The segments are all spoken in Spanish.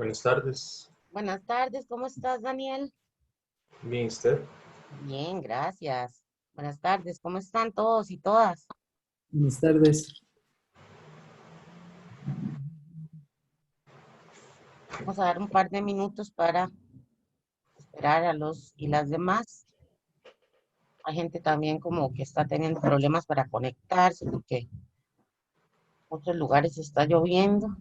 Buenas tardes. Buenas tardes, ¿cómo estás, Daniel? Bien, ¿usted? Bien, gracias. Buenas tardes, ¿cómo están todos y todas? Buenas tardes. Vamos a dar un par de minutos para esperar a los y las demás. Hay gente también como que está teniendo problemas para conectarse porque en muchos lugares está lloviendo.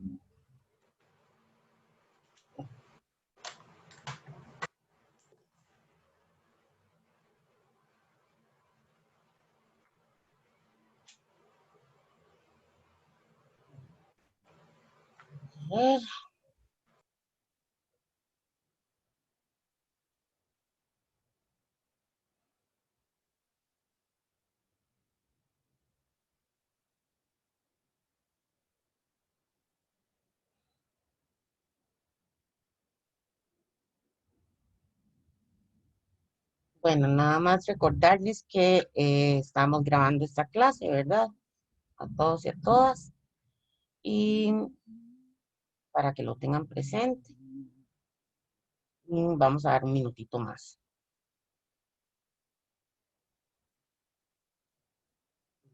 A ver, bueno, nada más recordarles que estamos grabando esta clase, ¿verdad? A todos y a todas. Y para que lo tengan presente. Y vamos a dar un minutito más.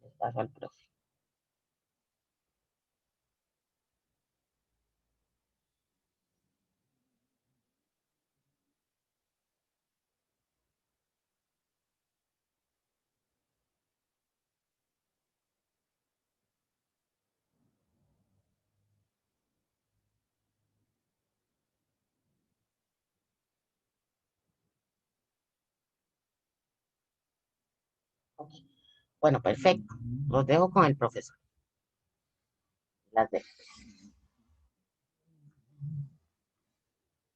Les paso al profe. Ok. Bueno, perfecto. Los dejo con el profesor. Las dejo.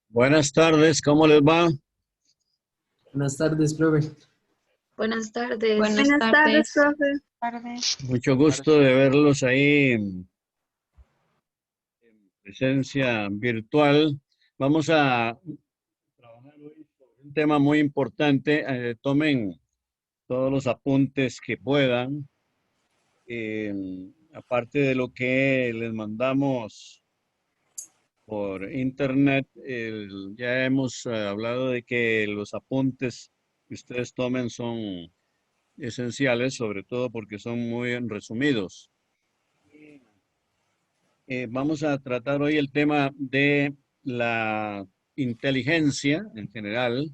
Buenas tardes, ¿cómo les va? Buenas tardes, profe. Buenas tardes. Buenas tardes, profe. Mucho gusto de verlos ahí en presencia virtual. Vamos a trabajar hoy sobre un tema muy importante. Tomen todos los apuntes que puedan. Aparte de lo que les mandamos por internet, ya hemos hablado de que los apuntes que ustedes tomen son esenciales, sobre todo porque son muy resumidos. Vamos a tratar hoy el tema de la inteligencia en general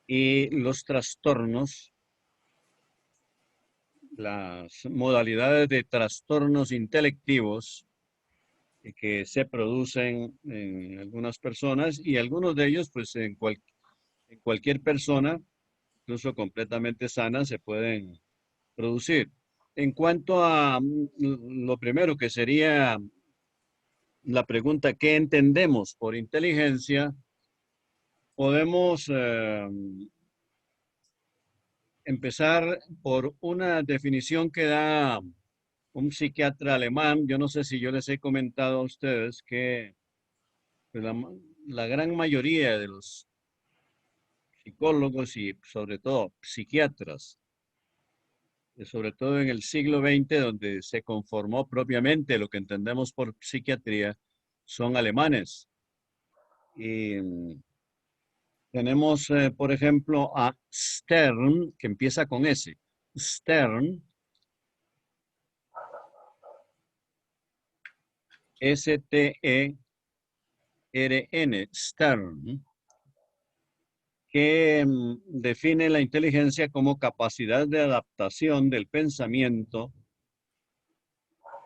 y los trastornos, las modalidades de trastornos intelectivos que se producen en algunas personas y algunos de ellos pues en cualquier persona, incluso completamente sana, se pueden producir. En cuanto a lo primero que sería la pregunta, ¿qué entendemos por inteligencia? Podemos empezar por una definición que da un psiquiatra alemán. Yo no sé si yo les he comentado a ustedes que pues, la gran mayoría de los psicólogos y sobre todo psiquiatras, sobre todo en el siglo XX, donde se conformó propiamente lo que entendemos por psiquiatría, son alemanes. Y tenemos, por ejemplo, a Stern, que empieza con S. Stern, S-T-E-R-N, Stern, que define la inteligencia como capacidad de adaptación del pensamiento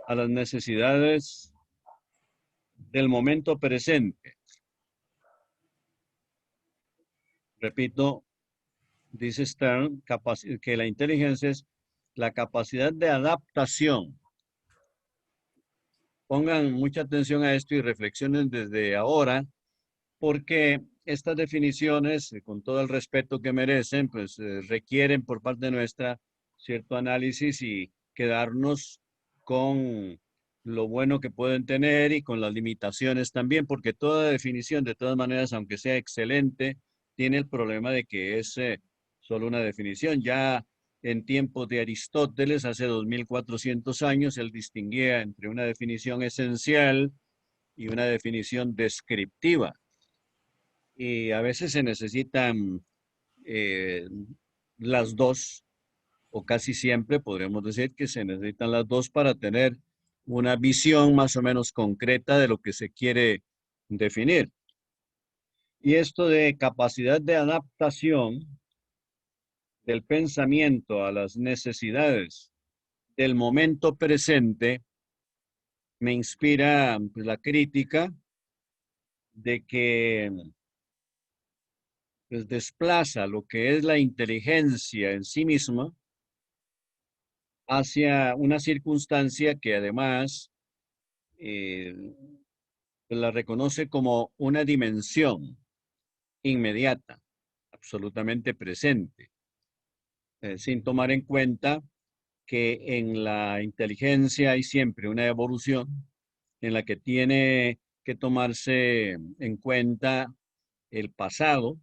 a las necesidades del momento presente. Repito, dice Stern, que la inteligencia es la capacidad de adaptación. Pongan mucha atención a esto y reflexionen desde ahora, porque estas definiciones, con todo el respeto que merecen, pues requieren por parte nuestra cierto análisis y quedarnos con lo bueno que pueden tener y con las limitaciones también, porque toda definición, de todas maneras, aunque sea excelente, tiene el problema de que es solo una definición. Ya en tiempos de Aristóteles, hace 2400 años, él distinguía entre una definición esencial y una definición descriptiva. Y a veces se necesitan las dos, o casi siempre podríamos decir que se necesitan las dos para tener una visión más o menos concreta de lo que se quiere definir. Y esto de capacidad de adaptación del pensamiento a las necesidades del momento presente me inspira pues, la crítica de que pues, desplaza lo que es la inteligencia en sí misma hacia una circunstancia que además la reconoce como una dimensión inmediata, absolutamente presente, sin tomar en cuenta que en la inteligencia hay siempre una evolución en la que tiene que tomarse en cuenta el pasado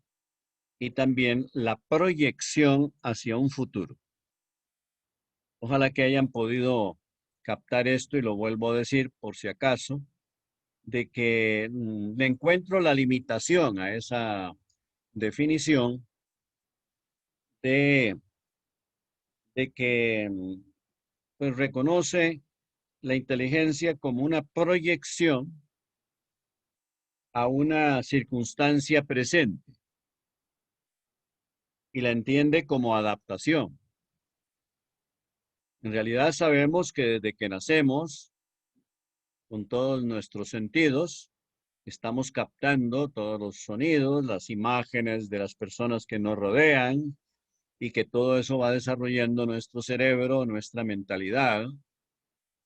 y también la proyección hacia un futuro. Ojalá que hayan podido captar esto y lo vuelvo a decir por si acaso, de que le encuentro la limitación a esa definición de que pues, reconoce la inteligencia como una proyección a una circunstancia presente y la entiende como adaptación. En realidad sabemos que desde que nacemos, con todos nuestros sentidos, estamos captando todos los sonidos, las imágenes de las personas que nos rodean y que todo eso va desarrollando nuestro cerebro, nuestra mentalidad,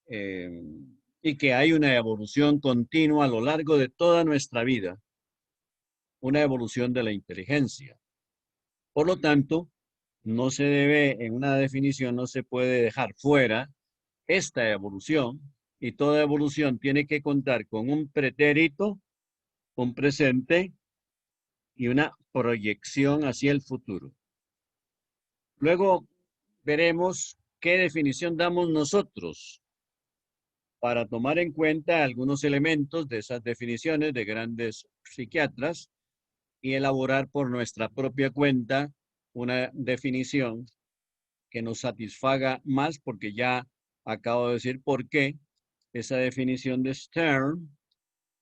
y que hay una evolución continua a lo largo de toda nuestra vida, una evolución de la inteligencia. Por lo tanto, no se debe, en una definición, no se puede dejar fuera esta evolución, y toda evolución tiene que contar con un pretérito, un presente y una proyección hacia el futuro. Luego veremos qué definición damos nosotros para tomar en cuenta algunos elementos de esas definiciones de grandes psiquiatras y elaborar por nuestra propia cuenta una definición que nos satisfaga más, porque ya acabo de decir por qué esa definición de Stern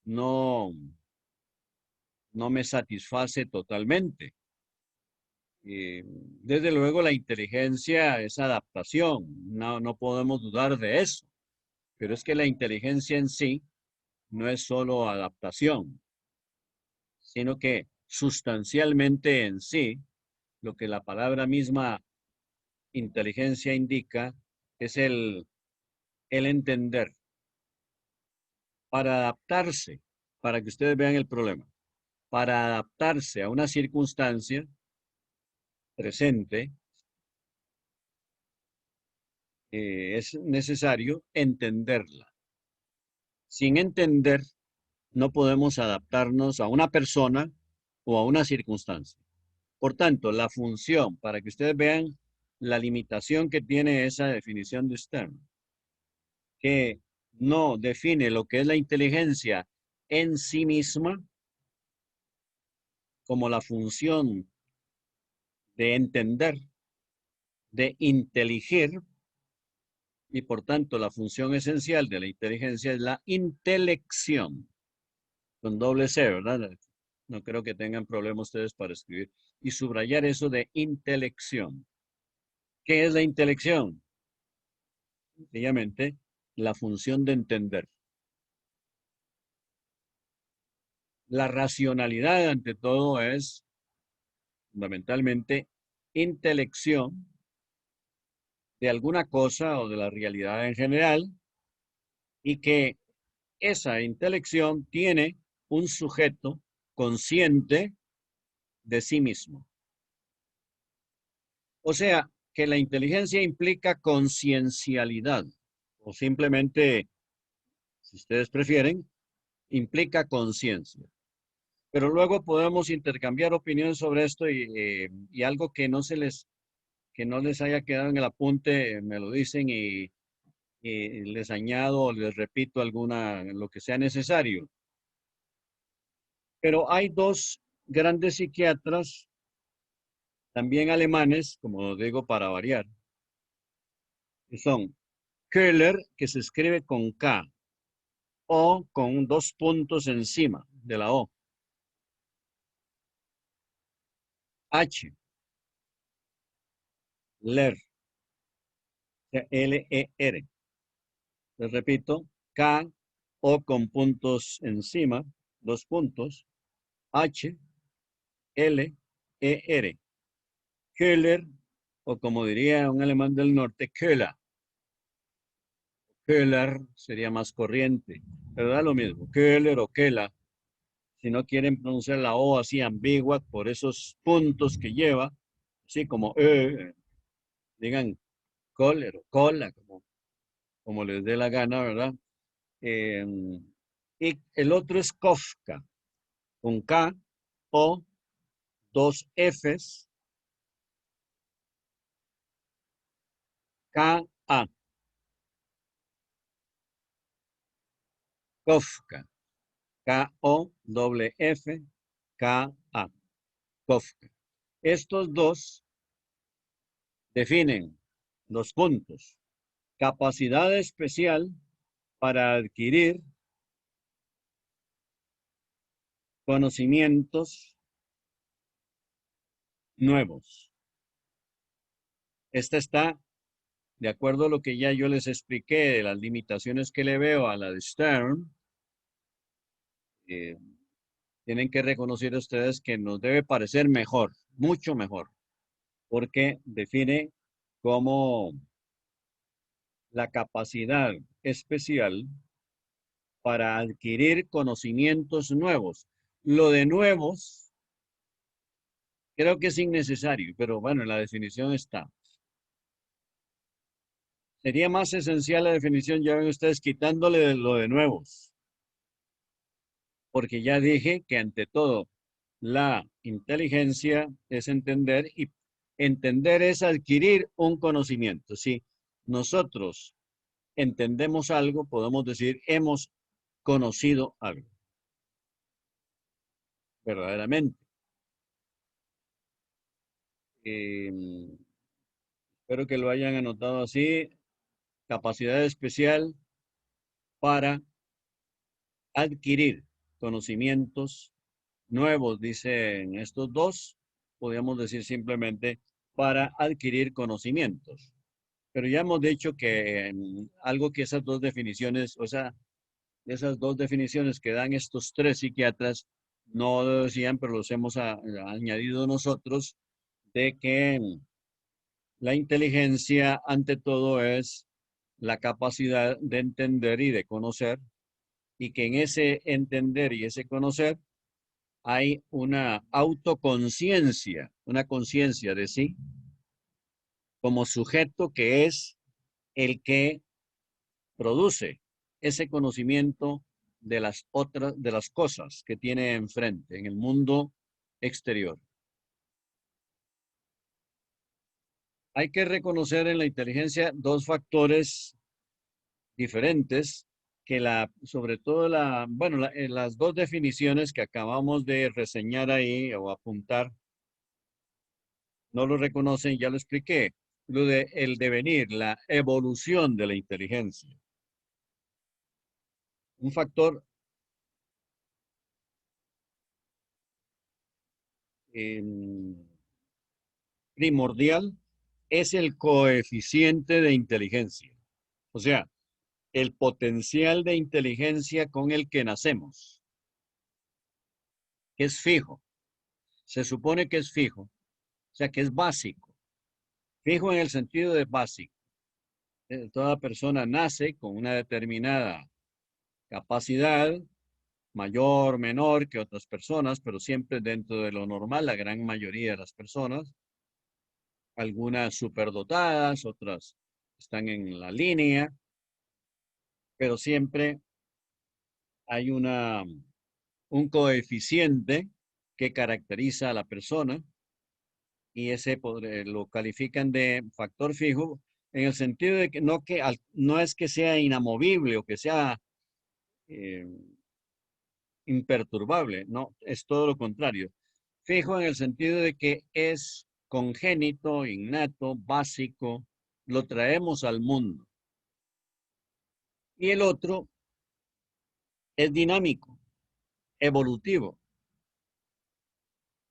no me satisface totalmente. Desde luego la inteligencia es adaptación, no podemos dudar de eso, pero es que la inteligencia en sí no es solo adaptación, sino que sustancialmente en sí, lo que la palabra misma inteligencia indica es el entender. Para adaptarse, para que ustedes vean el problema, para adaptarse a una circunstancia presente, es necesario entenderla. Sin entender, no podemos adaptarnos a una persona o a una circunstancia. Por tanto, la función, para que ustedes vean la limitación que tiene esa definición de Stern, que no define lo que es la inteligencia en sí misma como la función de entender, de inteligir, y por tanto la función esencial de la inteligencia es la intelección, con doble C, ¿verdad? No creo que tengan problemas ustedes para escribir y subrayar eso de intelección. ¿Qué es la intelección? Sencillamente, la función de entender. La racionalidad, ante todo, es fundamentalmente intelección de alguna cosa o de la realidad en general, y que esa intelección tiene un sujeto consciente de sí mismo. O sea, que la inteligencia implica conciencialidad, o simplemente, si ustedes prefieren, implica conciencia. Pero luego podemos intercambiar opiniones sobre esto y algo que no les haya quedado en el apunte, me lo dicen y les añado o les repito lo que sea necesario. Pero hay dos grandes psiquiatras, también alemanes, como digo, para variar, que son Köhler, que se escribe con K, o con 2 puntos encima de la O. H. Ler. L-E-R. Les repito, K, O con puntos encima, 2 puntos, H, L, E-R. Köhler, o como diría un alemán del norte, Köhler. Köhler sería más corriente, pero da lo mismo, Köhler o Köhler. Si no quieren pronunciar la O así ambigua por esos puntos que lleva, así como digan Köhler o cola, como les dé la gana, ¿verdad? Y el otro es Kafka, con K o 2 Fs, K-A. Kafka. K-O-F-F-K-A. Kafka. Estos dos definen los puntos. Capacidad especial para adquirir conocimientos nuevos. Esta está de acuerdo a lo que ya yo les expliqué de las limitaciones que le veo a la de Stern. Tienen que reconocer ustedes que nos debe parecer mejor, mucho mejor, porque define como la capacidad especial para adquirir conocimientos nuevos. Lo de nuevos creo que es innecesario, pero bueno, en la definición está. Sería más esencial la definición, ya ven ustedes, quitándole lo de nuevos. Porque ya dije que ante todo la inteligencia es entender y entender es adquirir un conocimiento. Si nosotros entendemos algo, podemos decir hemos conocido algo. Verdaderamente. Espero que lo hayan anotado así. Capacidad especial para adquirir conocimientos nuevos, dicen estos dos. Podríamos decir simplemente para adquirir conocimientos. Pero ya hemos dicho que algo que esas dos definiciones, o sea, esas dos definiciones que dan estos 3 psiquiatras, no decían, pero los hemos añadido nosotros, de que la inteligencia ante todo es la capacidad de entender y de conocer, y que en ese entender y ese conocer hay una autoconciencia, una conciencia de sí, como sujeto que es el que produce ese conocimiento de las otras, de las cosas que tiene enfrente en el mundo exterior. Hay que reconocer en la inteligencia 2 factores diferentes que sobre todo las 2 definiciones que acabamos de reseñar ahí o apuntar, no lo reconocen, ya lo expliqué. Lo de el devenir, la evolución de la inteligencia. Un factor primordial es el coeficiente de inteligencia. O sea, el potencial de inteligencia con el que nacemos, que es fijo. Se supone que es fijo, o sea, que es básico. Fijo en el sentido de básico. Toda persona nace con una determinada capacidad, mayor, menor que otras personas, pero siempre dentro de lo normal, la gran mayoría de las personas. Algunas superdotadas, otras están en la línea, pero siempre hay un coeficiente que caracteriza a la persona y ese lo califican de factor fijo en el sentido de que no es que sea inamovible o que sea imperturbable, no, es todo lo contrario. Fijo en el sentido de que es congénito, innato, básico, lo traemos al mundo. Y el otro es dinámico, evolutivo,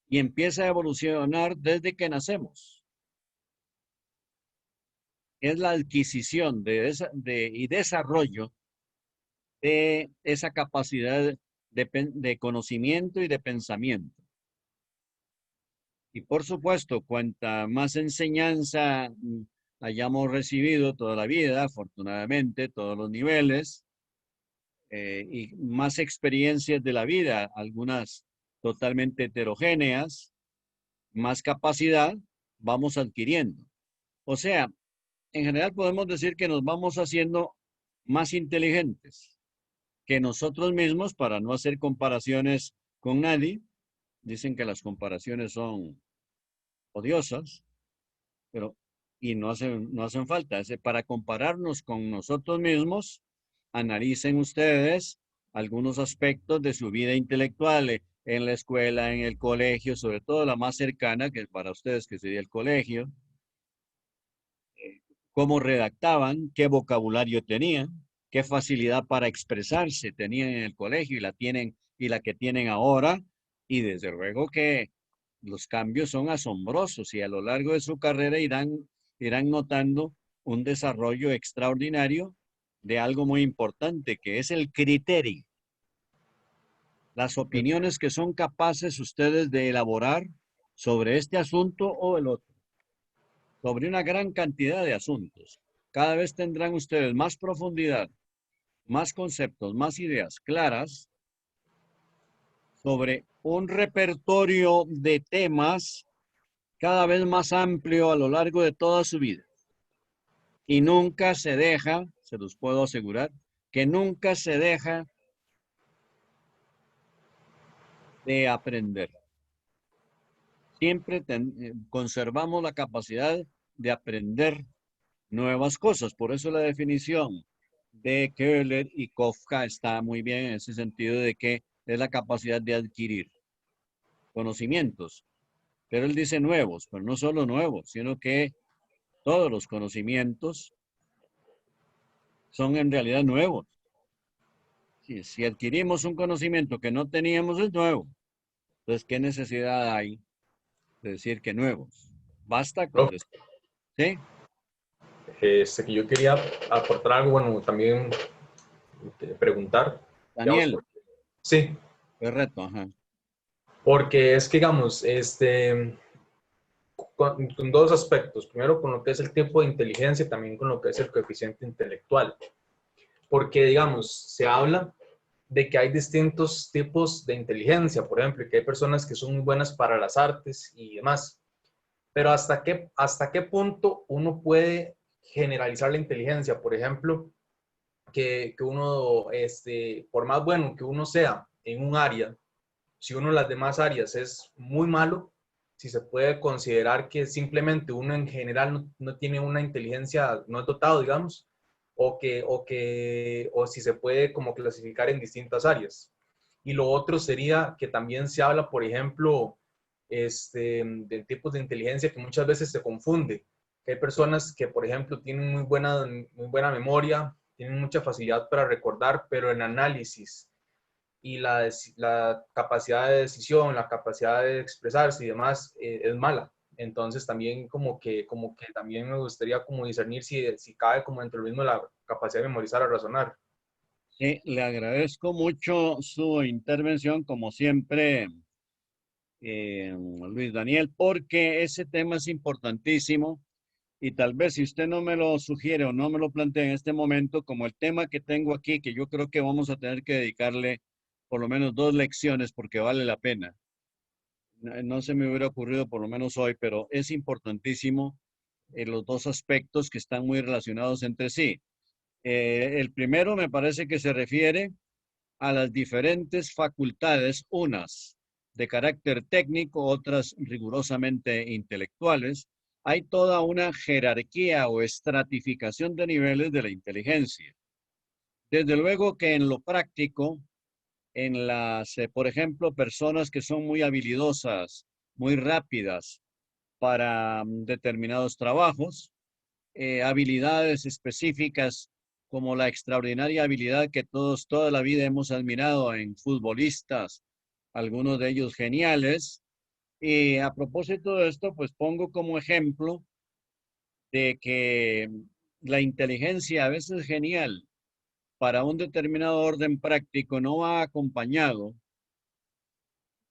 y empieza a evolucionar desde que nacemos. Es la adquisición y desarrollo de esa capacidad de conocimiento y de pensamiento. Y por supuesto, cuanta más enseñanza hayamos recibido toda la vida, afortunadamente, todos los niveles, y más experiencias de la vida, algunas totalmente heterogéneas, más capacidad vamos adquiriendo. O sea, en general podemos decir que nos vamos haciendo más inteligentes que nosotros mismos, para no hacer comparaciones con nadie. Dicen que las comparaciones son odiosas, y no hacen falta. Para compararnos con nosotros mismos, analicen ustedes algunos aspectos de su vida intelectual en la escuela, en el colegio, sobre todo la más cercana, que para ustedes que sería el colegio. Cómo redactaban, qué vocabulario tenían, qué facilidad para expresarse tenían en el colegio y la que tienen ahora. Y desde luego que los cambios son asombrosos y a lo largo de su carrera irán notando un desarrollo extraordinario de algo muy importante, que es el criterio. Las opiniones que son capaces ustedes de elaborar sobre este asunto o el otro, sobre una gran cantidad de asuntos. Cada vez tendrán ustedes más profundidad, más conceptos, más ideas claras sobre un repertorio de temas cada vez más amplio a lo largo de toda su vida. Y nunca se deja, se los puedo asegurar, que nunca se deja de aprender. Siempre conservamos la capacidad de aprender nuevas cosas. Por eso la definición de Köhler y Kafka está muy bien en ese sentido de que es la capacidad de adquirir conocimientos. Pero él dice nuevos, pero no solo nuevos, sino que todos los conocimientos son en realidad nuevos. Si adquirimos un conocimiento que no teníamos, es nuevo. Entonces, ¿qué necesidad hay de decir que nuevos? Basta con decir. ¿Sí? Que yo quería aportar algo, bueno, también preguntar. Daniel. Digamos, sí. Correcto, ajá. Porque es que, digamos, con dos aspectos. Primero, con lo que es el tiempo de inteligencia y también con lo que es el coeficiente intelectual. Porque, digamos, se habla de que hay distintos tipos de inteligencia, por ejemplo, que hay personas que son muy buenas para las artes y demás. Pero ¿hasta qué punto uno puede generalizar la inteligencia? Por ejemplo, que uno, por más bueno que uno sea en un área, si uno en las demás áreas es muy malo, si se puede considerar que simplemente uno en general no tiene una inteligencia, no es dotado, digamos, o si se puede como clasificar en distintas áreas. Y lo otro sería que también se habla, por ejemplo, de tipos de inteligencia que muchas veces se confunde. Que hay personas que, por ejemplo, tienen muy buena memoria, tienen mucha facilidad para recordar, pero en análisis y la capacidad de decisión, la capacidad de expresarse y demás es mala. Entonces también como que también me gustaría como discernir si cabe como dentro del mismo la capacidad de memorizar o razonar. Sí, le agradezco mucho su intervención, como siempre, Luis Daniel, porque ese tema es importantísimo y tal vez si usted no me lo sugiere o no me lo plantea en este momento, como el tema que tengo aquí, que yo creo que vamos a tener que dedicarle por lo menos 2 lecciones porque vale la pena. No se me hubiera ocurrido por lo menos hoy, pero es importantísimo los 2 aspectos que están muy relacionados entre sí. El primero me parece que se refiere a las diferentes facultades, unas de carácter técnico, otras rigurosamente intelectuales, hay toda una jerarquía o estratificación de niveles de la inteligencia. Desde luego que en lo práctico, en las, por ejemplo, personas que son muy habilidosas, muy rápidas para determinados trabajos, habilidades específicas como la extraordinaria habilidad que todos toda la vida hemos admirado en futbolistas, algunos de ellos geniales. Y a propósito de esto, pues pongo como ejemplo de que la inteligencia a veces genial para un determinado orden práctico no va acompañado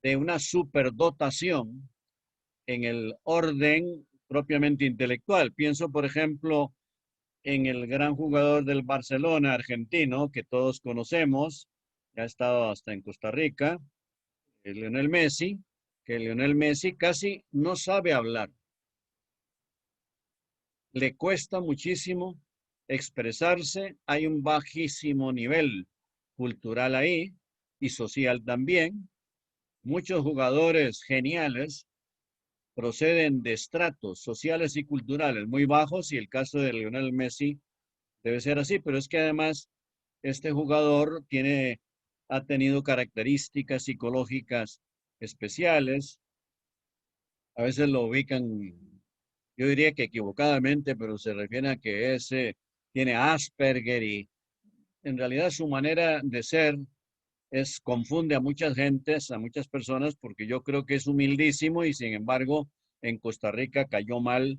de una superdotación en el orden propiamente intelectual. Pienso, por ejemplo, en el gran jugador del Barcelona argentino que todos conocemos, que ha estado hasta en Costa Rica, Lionel Messi, que Lionel Messi casi no sabe hablar. Le cuesta muchísimo expresarse, hay un bajísimo nivel cultural ahí y social también. Muchos jugadores geniales proceden de estratos sociales y culturales muy bajos y el caso de Lionel Messi debe ser así, pero es que además este jugador ha tenido características psicológicas especiales. A veces lo ubican, yo diría que equivocadamente, pero se refiere a que tiene Asperger y en realidad su manera de ser confunde a muchas gentes, a muchas personas, porque yo creo que es humildísimo y sin embargo en Costa Rica cayó mal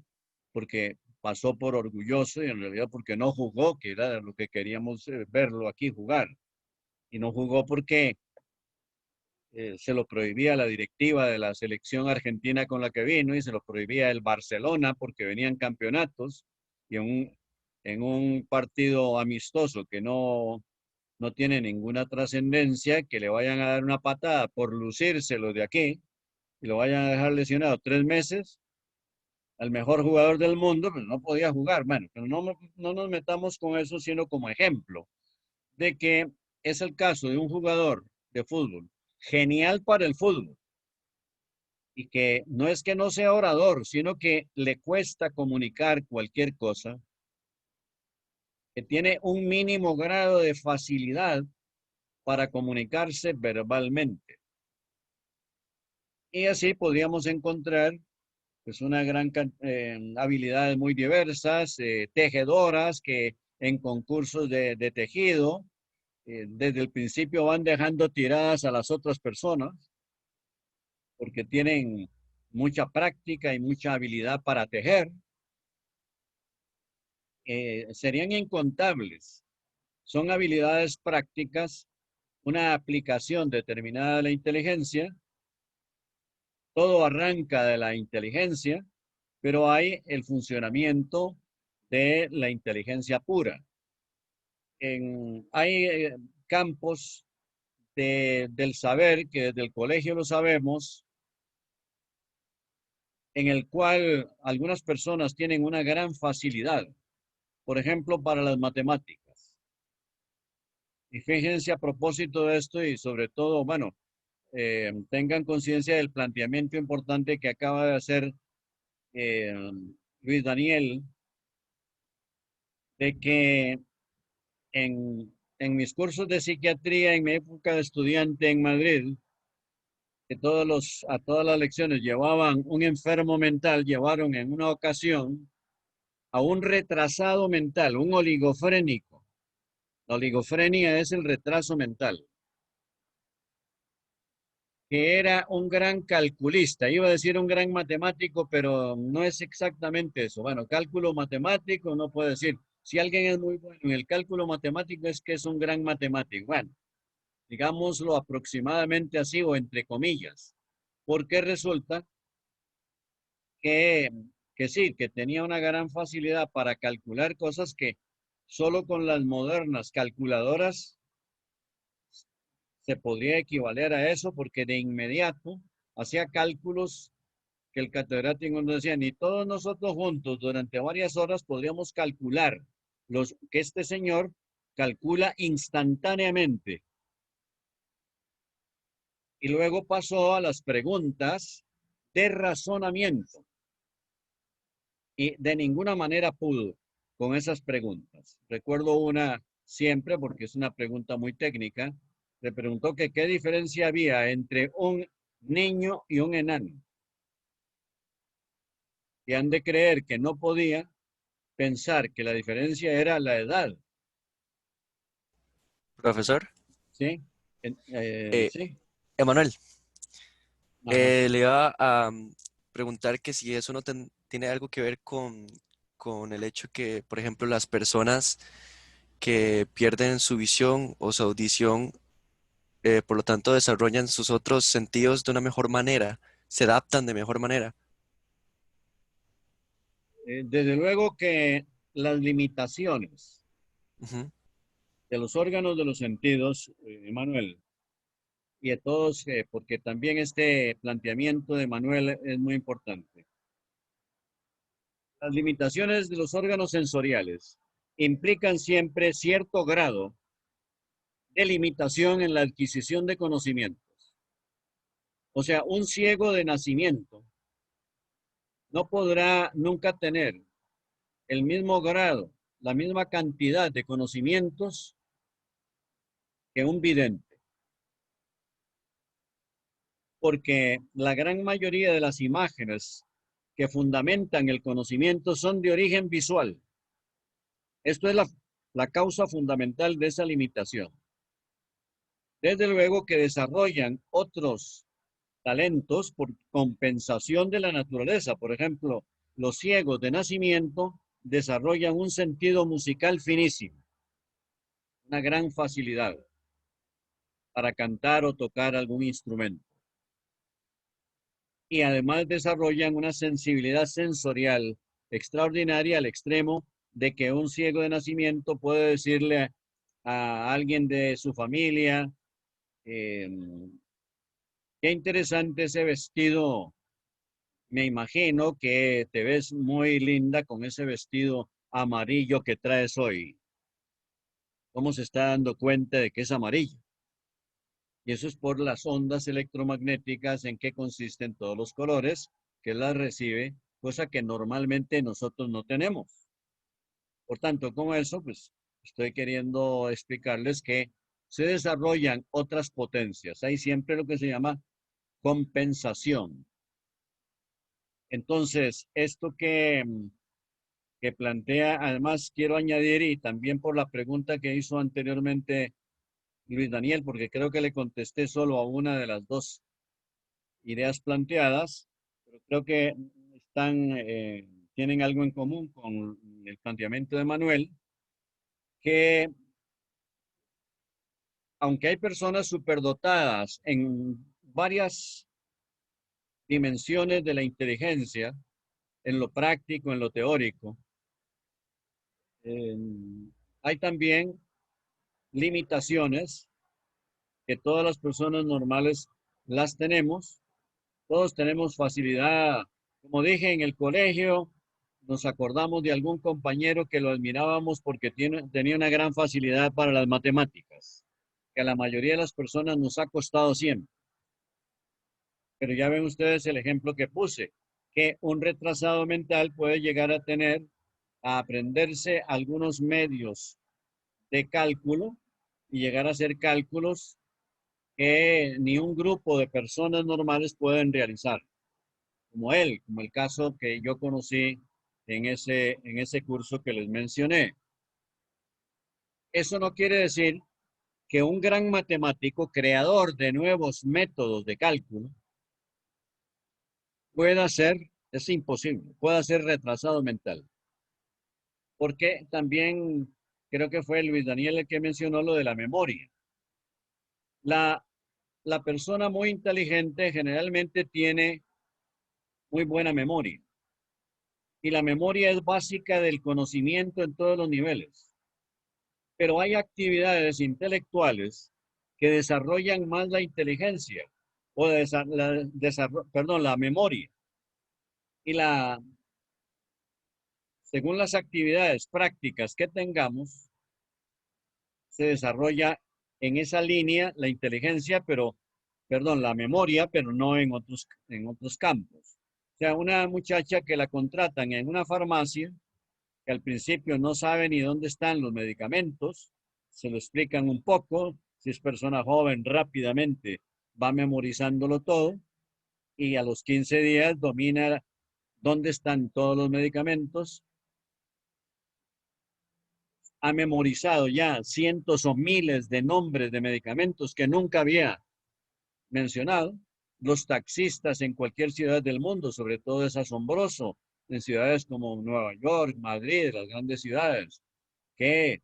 porque pasó por orgulloso y en realidad porque no jugó, que era lo que queríamos verlo aquí jugar. Y no jugó porque se lo prohibía la directiva de la selección argentina con la que vino y se lo prohibía el Barcelona porque venían campeonatos y en un partido amistoso que no tiene ninguna trascendencia, que le vayan a dar una patada por lucirse los de aquí y lo vayan a dejar lesionado 3 meses, al mejor jugador del mundo, pues no podía jugar. Bueno, pero no nos metamos con eso, sino como ejemplo de que es el caso de un jugador de fútbol genial para el fútbol y que no es que no sea orador, sino que le cuesta comunicar cualquier cosa, que tiene un mínimo grado de facilidad para comunicarse verbalmente. Y así podríamos encontrar pues una gran habilidades muy diversas, tejedoras que en concursos de tejido, desde el principio van dejando tiradas a las otras personas porque tienen mucha práctica y mucha habilidad para tejer. Serían incontables. Son habilidades prácticas, una aplicación determinada de la inteligencia. Todo arranca de la inteligencia, pero hay el funcionamiento de la inteligencia pura. Hay campos del saber que desde el colegio lo sabemos, en el cual algunas personas tienen una gran facilidad, por ejemplo, para las matemáticas. Y fíjense a propósito de esto y sobre todo, bueno, tengan conciencia del planteamiento importante que acaba de hacer Luis Daniel, de que en mis cursos de psiquiatría, en mi época de estudiante en Madrid, que a todas las lecciones llevaban un enfermo mental, llevaron en una ocasión a un retrasado mental, un oligofrénico. La oligofrenia es el retraso mental, que era un gran calculista. Iba a decir un gran matemático, pero no es exactamente eso. Bueno, cálculo matemático no puede decir. Si alguien es muy bueno en el cálculo matemático es que es un gran matemático. Bueno, digámoslo aproximadamente así o entre comillas, porque resulta que, que sí, que tenía una gran facilidad para calcular cosas que solo con las modernas calculadoras se podría equivaler a eso, porque de inmediato hacía cálculos que el catedrático nos decía, ni todos nosotros juntos durante varias horas podríamos calcular los que este señor calcula instantáneamente. Y luego pasó a las preguntas de razonamiento. y de ninguna manera pudo con esas preguntas. Recuerdo una siempre, porque es una pregunta muy técnica, le preguntó que qué diferencia había entre un niño y un enano. Y han de creer que no podía pensar que la diferencia era la edad, Profesor, ¿sí? eh, Sí. Emanuel, Ajá. le iba a preguntar que si eso no tiene algo que ver con el hecho que, por ejemplo, las personas que pierden su visión o su audición, por lo tanto, desarrollan sus otros sentidos de una mejor manera, se adaptan de mejor manera. Desde luego que las limitaciones Ujú. de los órganos de los sentidos, Manuel, y de todos, porque también este planteamiento de Manuel es muy importante. Las limitaciones de los órganos sensoriales implican siempre cierto grado de limitación en la adquisición de conocimientos. O sea, un ciego de nacimiento no podrá nunca tener el mismo grado, la misma cantidad de conocimientos que un vidente, porque la gran mayoría de las imágenes que fundamentan el conocimiento son de origen visual. Esto es la causa fundamental de esa limitación. Desde luego que desarrollan otros talentos por compensación de la naturaleza. Por ejemplo, los ciegos de nacimiento desarrollan un sentido musical finísimo, una gran facilidad para cantar o tocar algún instrumento. Y además desarrollan una sensibilidad sensorial extraordinaria al extremo de que un ciego de nacimiento puede decirle a alguien de su familia, qué interesante ese vestido, me imagino que te ves muy linda con ese vestido amarillo que traes hoy. ¿Cómo se está dando cuenta de que es amarillo? Y eso es por las ondas electromagnéticas en que consisten todos los colores, que las recibe, cosa que normalmente nosotros no tenemos. Por tanto, con eso, pues estoy queriendo explicarles que se desarrollan otras potencias. Hay siempre lo que se llama compensación. Entonces, esto que plantea, además quiero añadir, y también por la pregunta que hizo anteriormente Luis Daniel, porque creo que le contesté solo a una de las dos ideas planteadas, pero creo que tienen algo en común con el planteamiento de Manuel, que aunque hay personas superdotadas en varias dimensiones de la inteligencia, en lo práctico, en lo teórico, eh, hay también limitaciones que todas las personas normales las tenemos. Todos tenemos facilidad, como dije, en el colegio, nos acordamos de algún compañero que lo admirábamos porque tenía una gran facilidad para las matemáticas, que a la mayoría de las personas nos ha costado siempre. Pero ya ven ustedes el ejemplo que puse, que un retrasado mental puede llegar a aprenderse algunos medios de cálculo y llegar a hacer cálculos que ni un grupo de personas normales pueden realizar, como él, como el caso que yo conocí en ese curso que les mencioné. Eso no quiere decir que un gran matemático, creador de nuevos métodos de cálculo, pueda ser, es imposible, pueda ser retrasado mental. Porque también creo que fue Luis Daniel el que mencionó lo de la memoria. La, la persona muy inteligente generalmente tiene muy buena memoria. Y la memoria es básica del conocimiento en todos los niveles. Pero hay actividades intelectuales que desarrollan más la inteligencia o la memoria. Y según las actividades prácticas que tengamos, se desarrolla en esa línea la inteligencia, la memoria, pero no en otros campos. O sea, una muchacha que la contratan en una farmacia, que al principio no sabe ni dónde están los medicamentos, se lo explican un poco, si es persona joven rápidamente va memorizándolo todo y a los 15 días domina dónde están todos los medicamentos, ha memorizado ya cientos o miles de nombres de medicamentos que nunca había mencionado. Los taxistas en cualquier ciudad del mundo, sobre todo es asombroso, en ciudades como Nueva York, Madrid, las grandes ciudades, que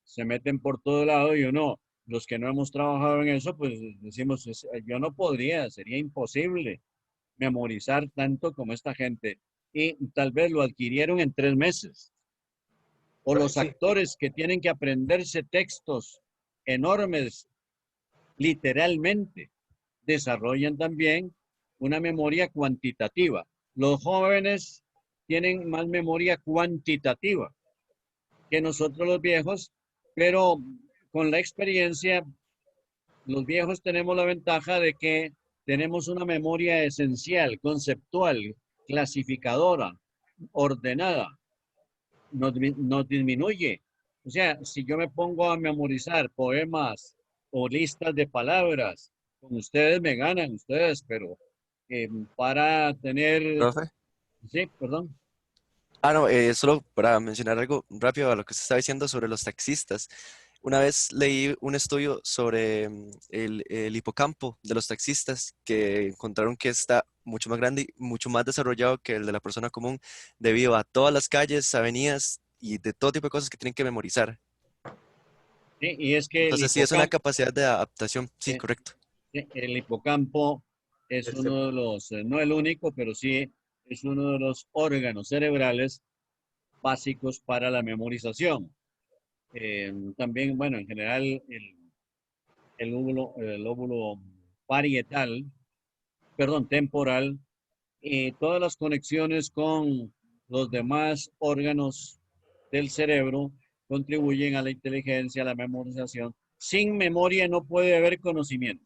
se meten por todo lado y uno, los que no hemos trabajado en eso, pues decimos, yo no podría, sería imposible memorizar tanto como esta gente. Y tal vez lo adquirieron en 3 meses. O los Sí, actores que tienen que aprenderse textos enormes, literalmente, desarrollan también una memoria cuantitativa. Los jóvenes tienen más memoria cuantitativa que nosotros los viejos, pero con la experiencia, los viejos tenemos la ventaja de que tenemos una memoria esencial, conceptual, clasificadora, ordenada. Nos disminuye. O sea, si yo me pongo a memorizar poemas o listas de palabras, con ustedes me ganan ustedes, pero para tener, Profe. sí, perdón. No, solo para mencionar algo rápido a lo que se está diciendo sobre los taxistas. Una vez leí un estudio sobre el hipocampo de los taxistas que encontraron que está mucho más grande y mucho más desarrollado que el de la persona común debido a todas las calles, avenidas y de todo tipo de cosas que tienen que memorizar. Sí, y es que Entonces sí es una capacidad de adaptación. Sí, eh, correcto. el hipocampo es este, uno de los, no el único, pero sí es uno de los órganos cerebrales básicos para la memorización. También, bueno, en general, el óvulo parietal, perdón, temporal, y todas las conexiones con los demás órganos del cerebro contribuyen a la inteligencia, a la memorización. Sin memoria no puede haber conocimiento.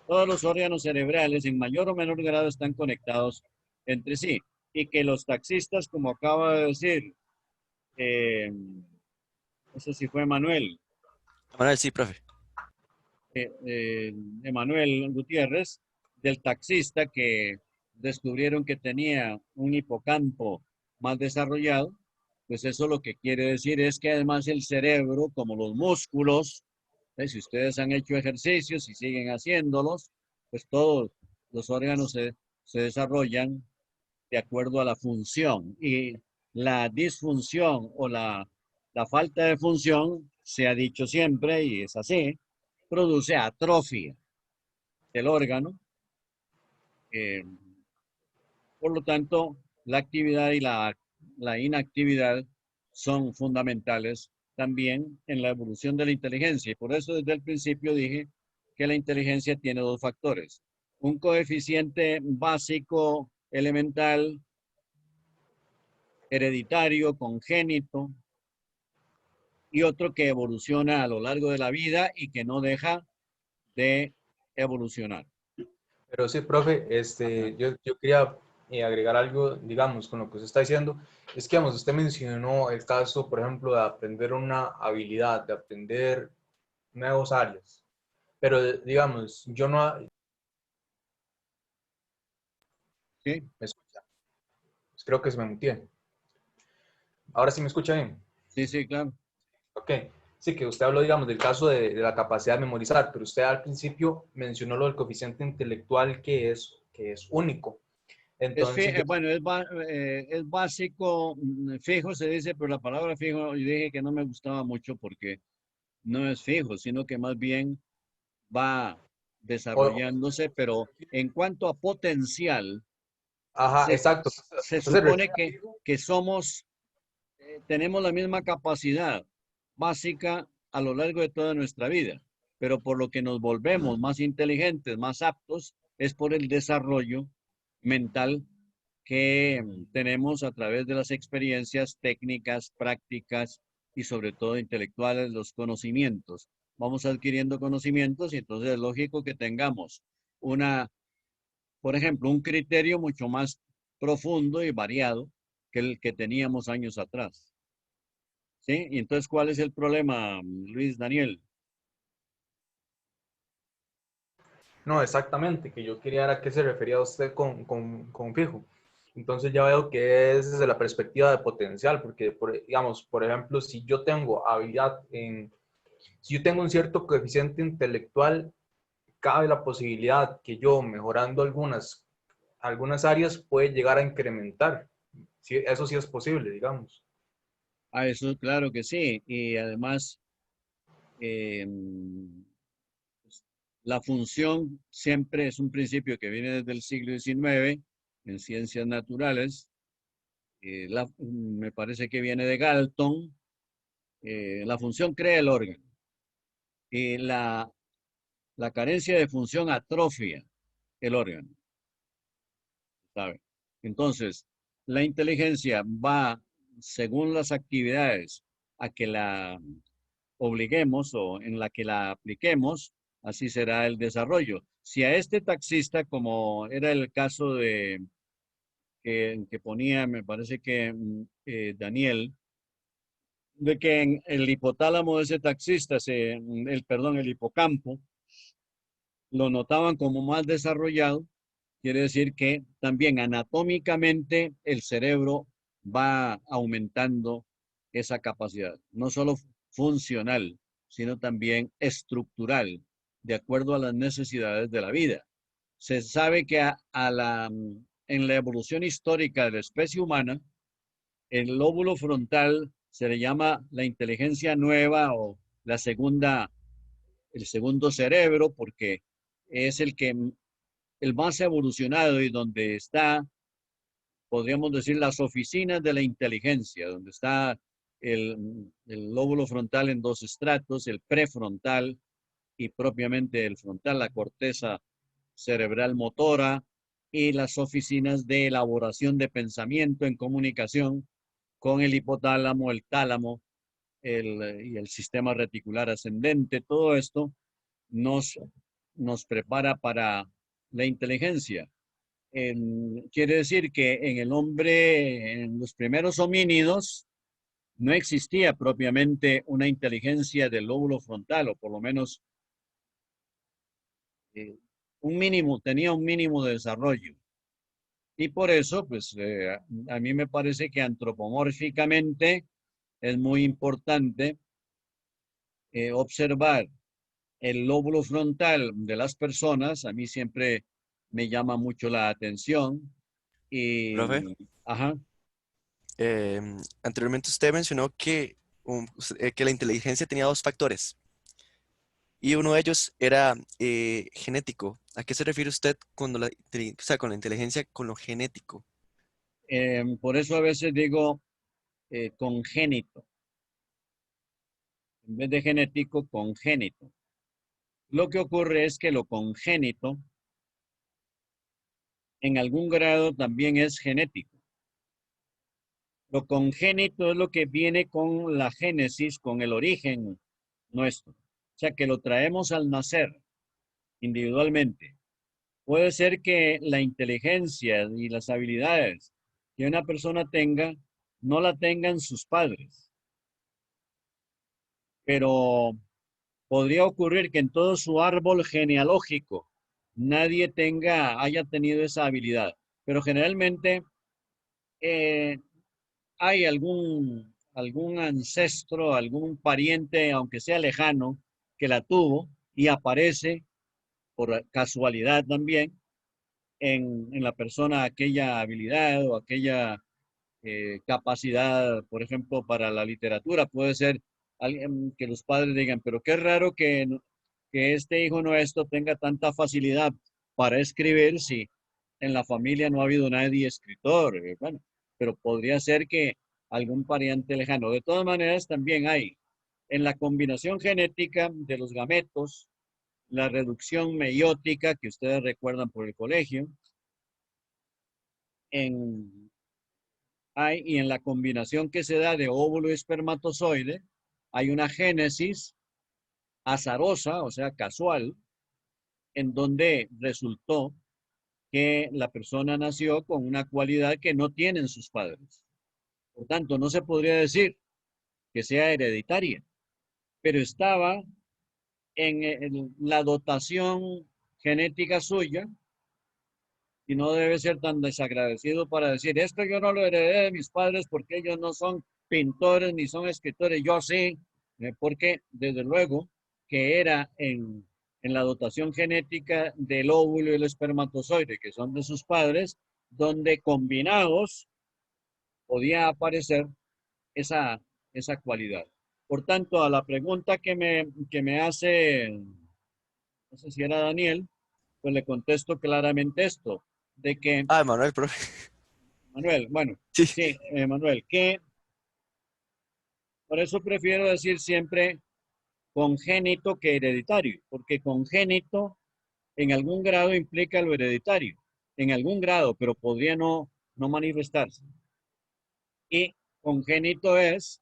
Todos los órganos cerebrales en mayor o menor grado están conectados entre sí. Y que los taxistas, como acaba de decir, eh, no sé si fue Manuel, Manuel, sí, profe. Emanuel Gutiérrez, del taxista que descubrieron que tenía un hipocampo más desarrollado, pues eso lo que quiere decir es que además el cerebro, como los músculos, si ustedes han hecho ejercicios y siguen haciéndolos, pues todos los órganos se desarrollan de acuerdo a la función. Y la disfunción o la falta de función, se ha dicho siempre, y es así, produce atrofia del órgano. eh, por lo tanto, la actividad y la inactividad son fundamentales también en la evolución de la inteligencia. Y por eso desde el principio dije que la inteligencia tiene 2 factores. Un coeficiente básico elemental, hereditario, congénito, y otro que evoluciona a lo largo de la vida y que no deja de evolucionar. pero sí, profe, Ajá. yo quería agregar algo, digamos, con lo que usted está diciendo. Es que, digamos, usted mencionó el caso, por ejemplo, de aprender una habilidad, de aprender nuevos áreas. Pero, digamos, yo no... ¿Sí? ¿Me escucha? Pues creo que se me muteé. Ahora sí me escucha bien. Sí, sí, claro. Ok. Sí, que usted habló, digamos, del caso de la capacidad de memorizar, pero usted al principio mencionó lo del coeficiente intelectual que es único. Entonces, yo... Bueno, es básico, fijo se dice, pero la palabra fijo, yo dije que no me gustaba mucho porque no es fijo, sino que más bien va o- desarrollándose, pero en cuanto a potencial, ajá, se, exacto. se Usted se supone refiere a... que somos, tenemos la misma capacidad básica a lo largo de toda nuestra vida, pero por lo que nos volvemos más inteligentes, más aptos, es por el desarrollo mental que tenemos a través de las experiencias técnicas, prácticas y sobre todo intelectuales, los conocimientos. Vamos adquiriendo conocimientos y entonces es lógico que tengamos una por ejemplo, un criterio mucho más profundo y variado que el que teníamos años atrás. ¿Sí? Y entonces, ¿cuál es el problema, Luis Daniel? No, exactamente, que yo quería ver a qué se refería usted con fijo. Entonces ya veo que es desde la perspectiva de potencial, porque, digamos, por ejemplo, si yo tengo habilidad si yo tengo un cierto coeficiente intelectual, cabe la posibilidad que yo, mejorando algunas áreas, puede llegar a incrementar. Sí, eso sí es posible, digamos. Ah, eso claro que sí. Y además, la función siempre es un principio que viene desde el siglo XIX en ciencias naturales. Me parece que viene de Galton. La función crea el órgano. Y la carencia de función atrofia el órgano, ¿sabe? Entonces, la inteligencia va, según las actividades a que la obliguemos o en la que la apliquemos, así será el desarrollo. Si a este taxista, como era el caso de que ponía, me parece que Daniel, de que en el hipotálamo de ese taxista, el hipocampo, lo notaban como más desarrollado, quiere decir que también anatómicamente el cerebro va aumentando esa capacidad, no solo funcional, sino también estructural, de acuerdo a las necesidades de la vida. Se sabe que en la evolución histórica de la especie humana, el lóbulo frontal se le llama la inteligencia nueva o el segundo cerebro, porque es el más evolucionado y donde está, podríamos decir, las oficinas de la inteligencia, donde está el lóbulo frontal en dos estratos, el prefrontal y propiamente el frontal, la corteza cerebral motora y las oficinas de elaboración de pensamiento en comunicación con el hipotálamo, el tálamo y el sistema reticular ascendente. Todo esto nos, nos prepara para la inteligencia. Quiere decir que en el hombre, en los primeros homínidos, no existía propiamente una inteligencia del lóbulo frontal, o por lo menos tenía un mínimo de desarrollo. Y por eso, pues, a mí me parece que antropomórficamente es muy importante observar el lóbulo frontal de las personas. A mí siempre me llama mucho la atención. Y, Profe, ajá, anteriormente usted mencionó que la inteligencia tenía dos factores y uno de ellos era genético. ¿A qué se refiere usted o sea, con la inteligencia, con lo genético? por eso a veces digo congénito, en vez de genético, congénito. Lo que ocurre es que lo congénito en algún grado también es genético. Lo congénito es lo que viene con la génesis, con el origen nuestro. O sea, que lo traemos al nacer individualmente. Puede ser que la inteligencia y las habilidades que una persona tenga no la tengan sus padres, pero podría ocurrir que en todo su árbol genealógico nadie haya tenido esa habilidad, pero generalmente eh, hay algún ancestro, algún pariente, aunque sea lejano, que la tuvo y aparece por casualidad también en la persona aquella habilidad o aquella capacidad, por ejemplo, para la literatura. Puede ser alguien que los padres digan, pero qué raro que este hijo nuestro tenga tanta facilidad para escribir si en la familia no ha habido nadie escritor. Bueno, pero podría ser que algún pariente lejano. De todas maneras, también hay en la combinación genética de los gametos, la reducción meiótica que ustedes recuerdan por el colegio, en y en la combinación que se da de óvulo y espermatozoide, hay una génesis azarosa, o sea, casual, en donde resultó que la persona nació con una cualidad que no tienen sus padres. Por tanto, no se podría decir que sea hereditaria, pero estaba en la dotación genética suya y no debe ser tan desagradecido para decir, esto yo no lo heredé de mis padres porque ellos no son pintores ni son escritores, yo sí, porque desde luego que era en la dotación genética del óvulo y el espermatozoide, que son de sus padres, donde combinados podía aparecer esa, esa cualidad. Por tanto, a la pregunta que me hace, no sé si era Daniel, pues le contesto claramente esto, de que, Ah, Manuel, profe. Manuel, bueno, Sí. sí, Manuel, que por eso prefiero decir siempre congénito que hereditario, porque congénito en algún grado implica lo hereditario, en algún grado, pero podría no manifestarse. Y congénito es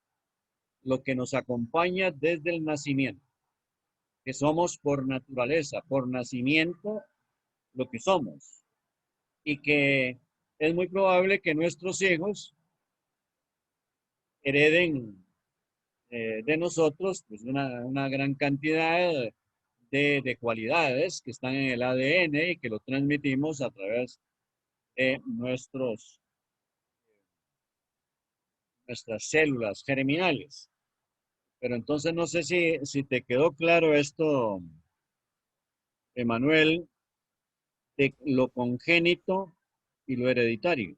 lo que nos acompaña desde el nacimiento, que somos por naturaleza, por nacimiento, lo que somos. Y que es muy probable que nuestros hijos hereden de nosotros pues una gran cantidad de cualidades que están en el ADN y que lo transmitimos a través de nuestras células germinales. Pero entonces no sé si te quedó claro esto, Emanuel, de lo congénito y lo hereditario.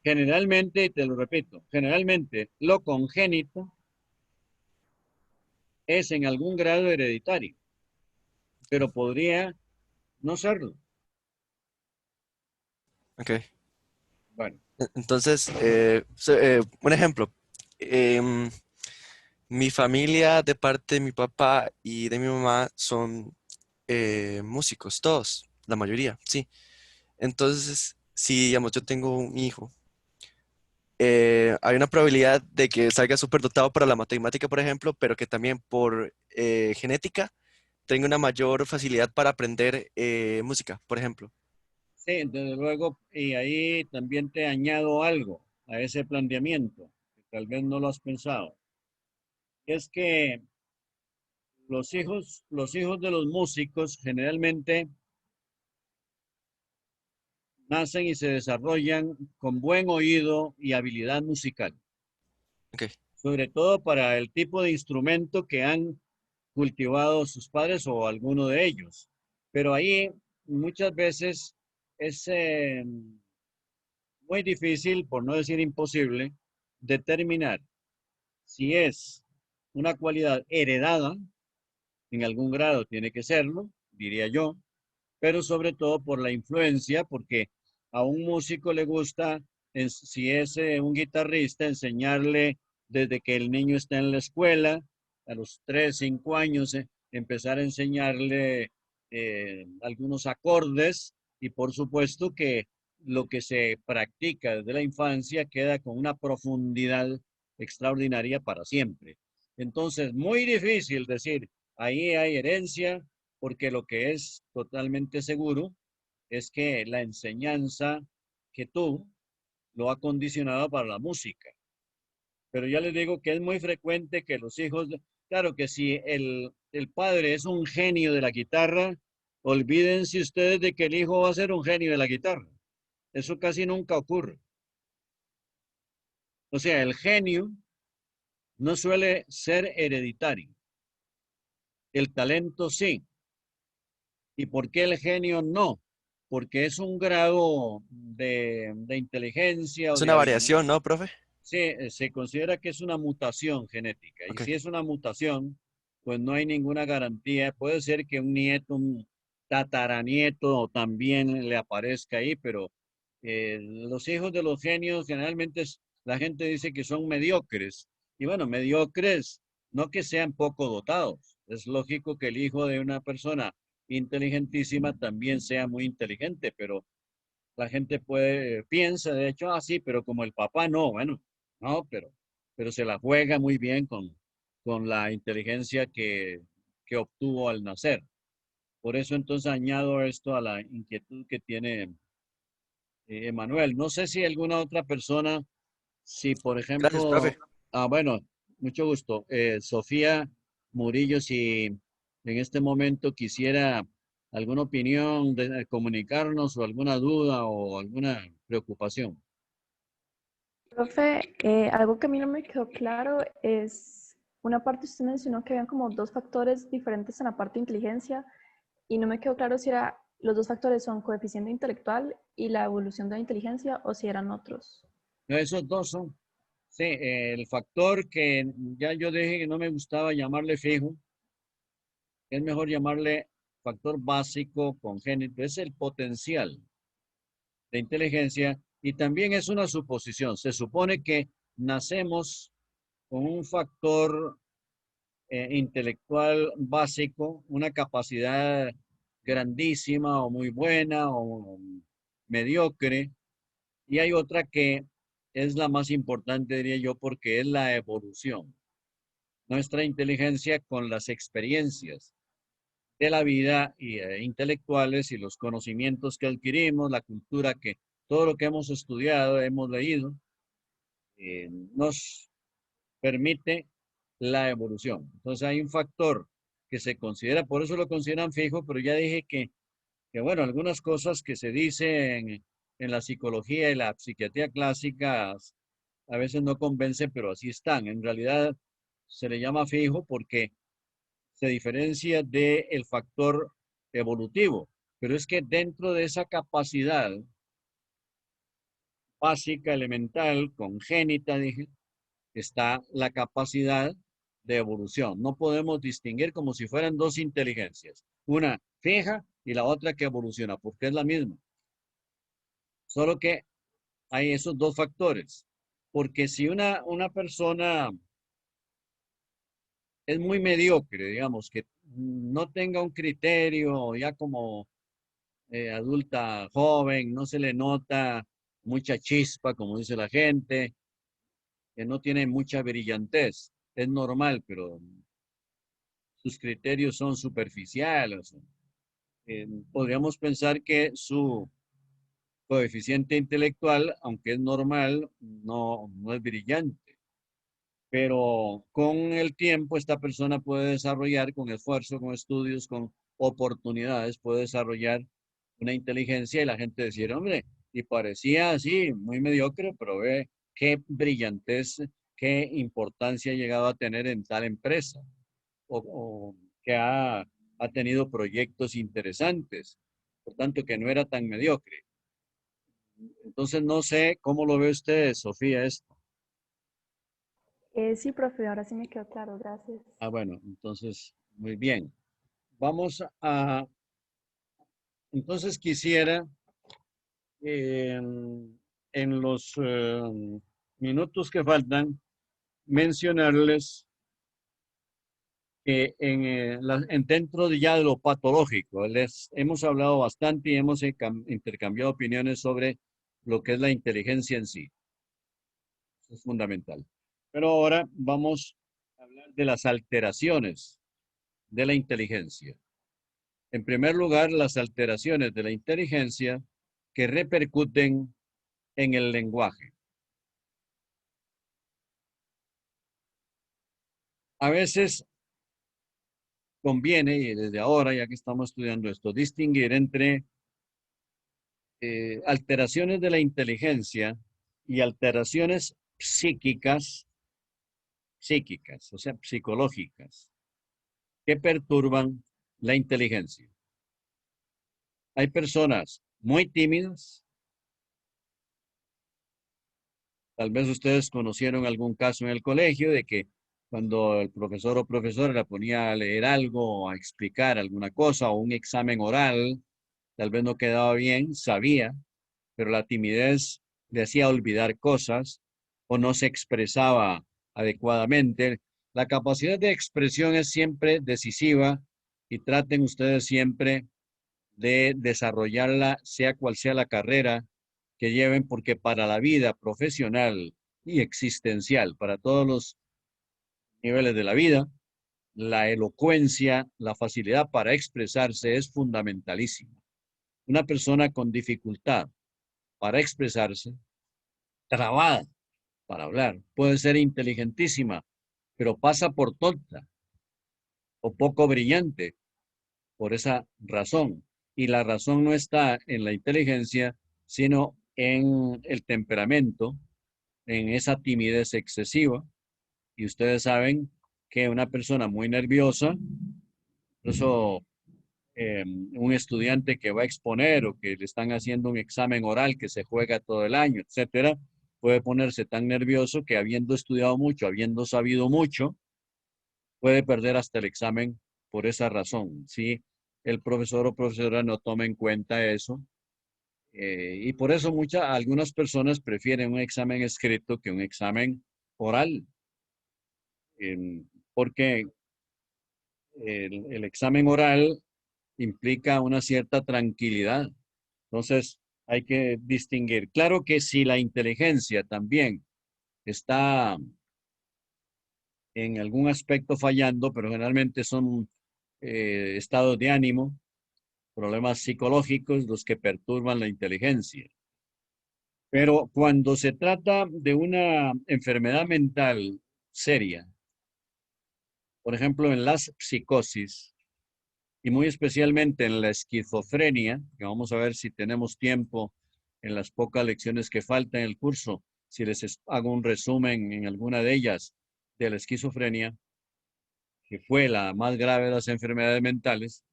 Generalmente, y te lo repito, generalmente lo congénito es en algún grado hereditario, pero podría no serlo. Ok. Bueno, Entonces, un ejemplo. em, Mi familia de parte de mi papá y de mi mamá son músicos, todos, la mayoría, sí. Entonces, si digamos yo tengo un hijo, hay una probabilidad de que salga súper dotado para la matemática, por ejemplo, pero que también por genética tenga una mayor facilidad para aprender música, por ejemplo. sí, desde luego, y ahí también te añado algo a ese planteamiento, que tal vez no lo has pensado. Es que los hijos de los músicos generalmente nacen y se desarrollan con buen oído y habilidad musical, Ok, sobre todo para el tipo de instrumento que han cultivado sus padres o alguno de ellos. Pero ahí muchas veces es muy difícil, por no decir imposible, determinar si es una cualidad heredada, en algún grado tiene que serlo, diría yo, pero sobre todo por la influencia, porque a un músico le gusta, si es un guitarrista, enseñarle desde que el niño está en la escuela, a los 3, 5 años, empezar a enseñarle algunos acordes y por supuesto que lo que se practica desde la infancia queda con una profundidad extraordinaria para siempre. Entonces, muy difícil decir, ahí hay herencia, porque lo que es totalmente seguro es que la enseñanza que tú lo ha condicionado para la música. Pero ya les digo que es muy frecuente que los hijos, claro que si el padre es un genio de la guitarra, olvídense ustedes de que el hijo va a ser un genio de la guitarra. Eso casi nunca ocurre. O sea, el genio no suele ser hereditario. El talento sí. ¿Y por qué el genio no? Porque es un grado de inteligencia o es de una habilidad. variación, ¿no, profe? Sí, se considera que es una mutación genética. Y Ok, si es una mutación, pues no hay ninguna garantía. Puede ser que un nieto, un tataranieto también le aparezca ahí, pero los hijos de los genios generalmente la gente dice que son mediocres. Y bueno, mediocres, no que sean poco dotados. Es lógico que el hijo de una persona inteligentísima también sea muy inteligente, pero la gente piensa, de hecho, sí, pero como el papá no, bueno, no, pero se la juega muy bien con la inteligencia que obtuvo al nacer. Por eso entonces añado esto a la inquietud que tiene Emanuel. No sé si alguna otra persona, si por Gracias, profe. ejemplo, bueno, mucho gusto. Sofía Murillo, si en este momento quisiera alguna opinión, de comunicarnos o alguna duda o alguna preocupación. Profe, algo que a mí no me quedó claro es, una parte usted mencionó que habían como dos factores diferentes en la parte de inteligencia y no me quedó claro si era, los dos factores son coeficiente intelectual y la evolución de la inteligencia o si eran otros. No, esos dos son, sí, el factor que ya yo dije que no me gustaba llamarle fijo, es mejor llamarle factor básico congénito, es el potencial de inteligencia y también es una suposición. Se supone que nacemos con un factor intelectual básico, una capacidad grandísima o muy buena o mediocre, y hay otra que es la más importante, diría yo, porque es la evolución. Nuestra inteligencia con las experiencias de la vida intelectuales y los conocimientos que adquirimos, la cultura que todo lo que hemos estudiado, hemos leído, nos permite la evolución. Entonces hay un factor que se considera, por eso lo consideran fijo, pero ya dije que bueno, algunas cosas que se dicen en la psicología y la psiquiatría clásicas a veces no convencen, pero así están. En realidad se le llama fijo porque se diferencia del factor evolutivo, pero es que dentro de esa capacidad básica, elemental, congénita, dije, está la capacidad de evolución. No podemos distinguir como si fueran dos inteligencias, una fija y la otra que evoluciona, porque es la misma. Solo que hay esos dos factores, porque si una persona es muy mediocre, digamos, que no tenga un criterio ya como adulta joven, no se le nota mucha chispa, como dice la gente, que no tiene mucha brillantez. Es normal, pero sus criterios son superficiales. Podríamos pensar que su coeficiente intelectual, aunque es normal, no es brillante. Pero con el tiempo esta persona puede desarrollar, con esfuerzo, con estudios, con oportunidades, puede desarrollar una inteligencia y la gente decir, hombre, y parecía así, muy mediocre, pero ve qué brillantez, qué importancia ha llegado a tener en tal empresa o que ha tenido proyectos interesantes, por tanto que no era tan mediocre. Entonces no sé cómo lo ve usted, Sofía, esto. Sí, profe, ahora sí me quedó claro, gracias. Bueno, entonces, muy bien. Vamos a, entonces quisiera en los minutos que faltan mencionarles que dentro de ya de lo patológico, les hemos hablado bastante y hemos intercambiado opiniones sobre lo que es la inteligencia en sí. Eso es fundamental. Pero ahora vamos a hablar de las alteraciones de la inteligencia. En primer lugar, las alteraciones de la inteligencia que repercuten en el lenguaje. A veces conviene, y desde ahora, ya que estamos estudiando esto, distinguir entre alteraciones de la inteligencia y alteraciones psíquicas, o sea, psicológicas, que perturban la inteligencia. Hay personas muy tímidas. Tal vez ustedes conocieron algún caso en el colegio de que cuando el profesor o profesora la ponía a leer algo, o a explicar alguna cosa o un examen oral, tal vez no quedaba bien, sabía, pero la timidez le hacía olvidar cosas o no se expresaba adecuadamente. La capacidad de expresión es siempre decisiva y traten ustedes siempre de desarrollarla, sea cual sea la carrera que lleven, porque para la vida profesional y existencial, para todos los niveles de la vida, la elocuencia, la facilidad para expresarse es fundamentalísima. Una persona con dificultad para expresarse, trabada para hablar, puede ser inteligentísima, pero pasa por tonta o poco brillante por esa razón. Y la razón no está en la inteligencia, sino en el temperamento, en esa timidez excesiva. Y ustedes saben que una persona muy nerviosa, incluso un estudiante que va a exponer o que le están haciendo un examen oral que se juega todo el año, etcétera, puede ponerse tan nervioso que habiendo estudiado mucho, habiendo sabido mucho, puede perder hasta el examen por esa razón. Si el profesor o profesora no toma en cuenta eso, y por eso algunas personas prefieren un examen escrito que un examen oral, porque el examen oral implica una cierta tranquilidad. Entonces, hay que distinguir. Claro que si la inteligencia también está en algún aspecto fallando, pero generalmente son estados de ánimo, problemas psicológicos los que perturban la inteligencia. Pero cuando se trata de una enfermedad mental seria, por ejemplo, en las psicosis, y muy especialmente en la esquizofrenia, que vamos a ver si tenemos tiempo en las pocas lecciones que faltan en el curso, si les hago un resumen en alguna de ellas de la esquizofrenia, que fue la más grave de las enfermedades mentales.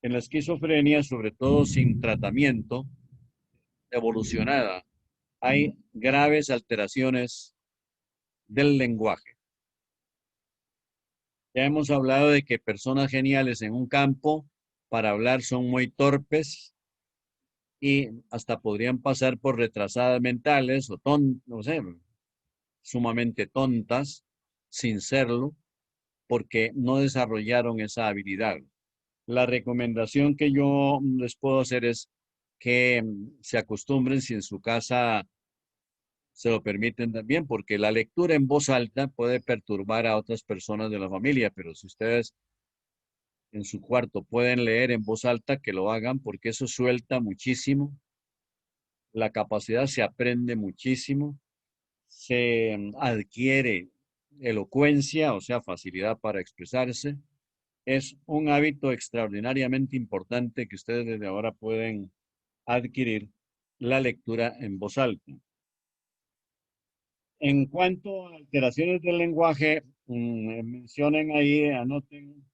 En la esquizofrenia, sobre todo sin tratamiento evolucionada, hay graves alteraciones del lenguaje. Ya hemos hablado de que personas geniales en un campo para hablar son muy torpes y hasta podrían pasar por retrasadas mentales o no sé, sumamente tontas sin serlo porque no desarrollaron esa habilidad. La recomendación que yo les puedo hacer es que se acostumbren si en su casa se lo permiten también, porque la lectura en voz alta puede perturbar a otras personas de la familia, pero si ustedes en su cuarto pueden leer en voz alta, que lo hagan, porque eso suelta muchísimo, la capacidad se aprende muchísimo, se adquiere elocuencia, o sea, facilidad para expresarse. Es un hábito extraordinariamente importante que ustedes desde ahora pueden adquirir, la lectura en voz alta. En cuanto a alteraciones del lenguaje, mencionen ahí, anoten,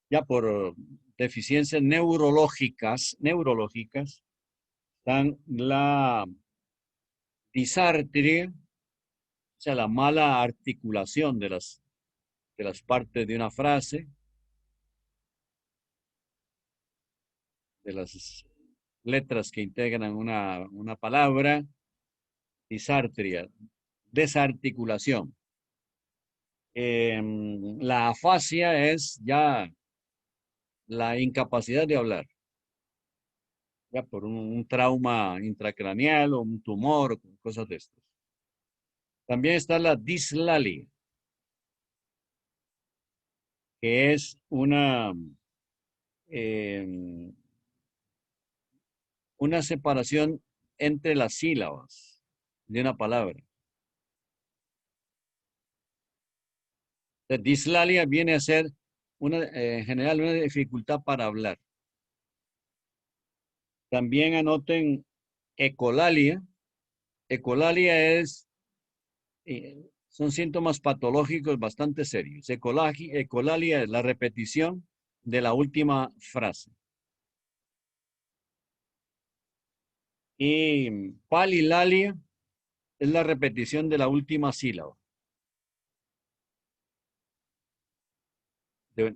ya por deficiencias neurológicas, están la disartria, o sea, la mala articulación de las partes de una frase, de las letras que integran una palabra, disartria, desarticulación. La afasia es ya la incapacidad de hablar, ya por un trauma intracraneal o un tumor o cosas de estas. También está la dislalia, que es una separación entre las sílabas de una palabra. La dislalia viene a ser en general una dificultad para hablar. También anoten ecolalia. Ecolalia son síntomas patológicos bastante serios. Ecolalia es la repetición de la última frase. Y palilalia es la repetición de la última sílaba. De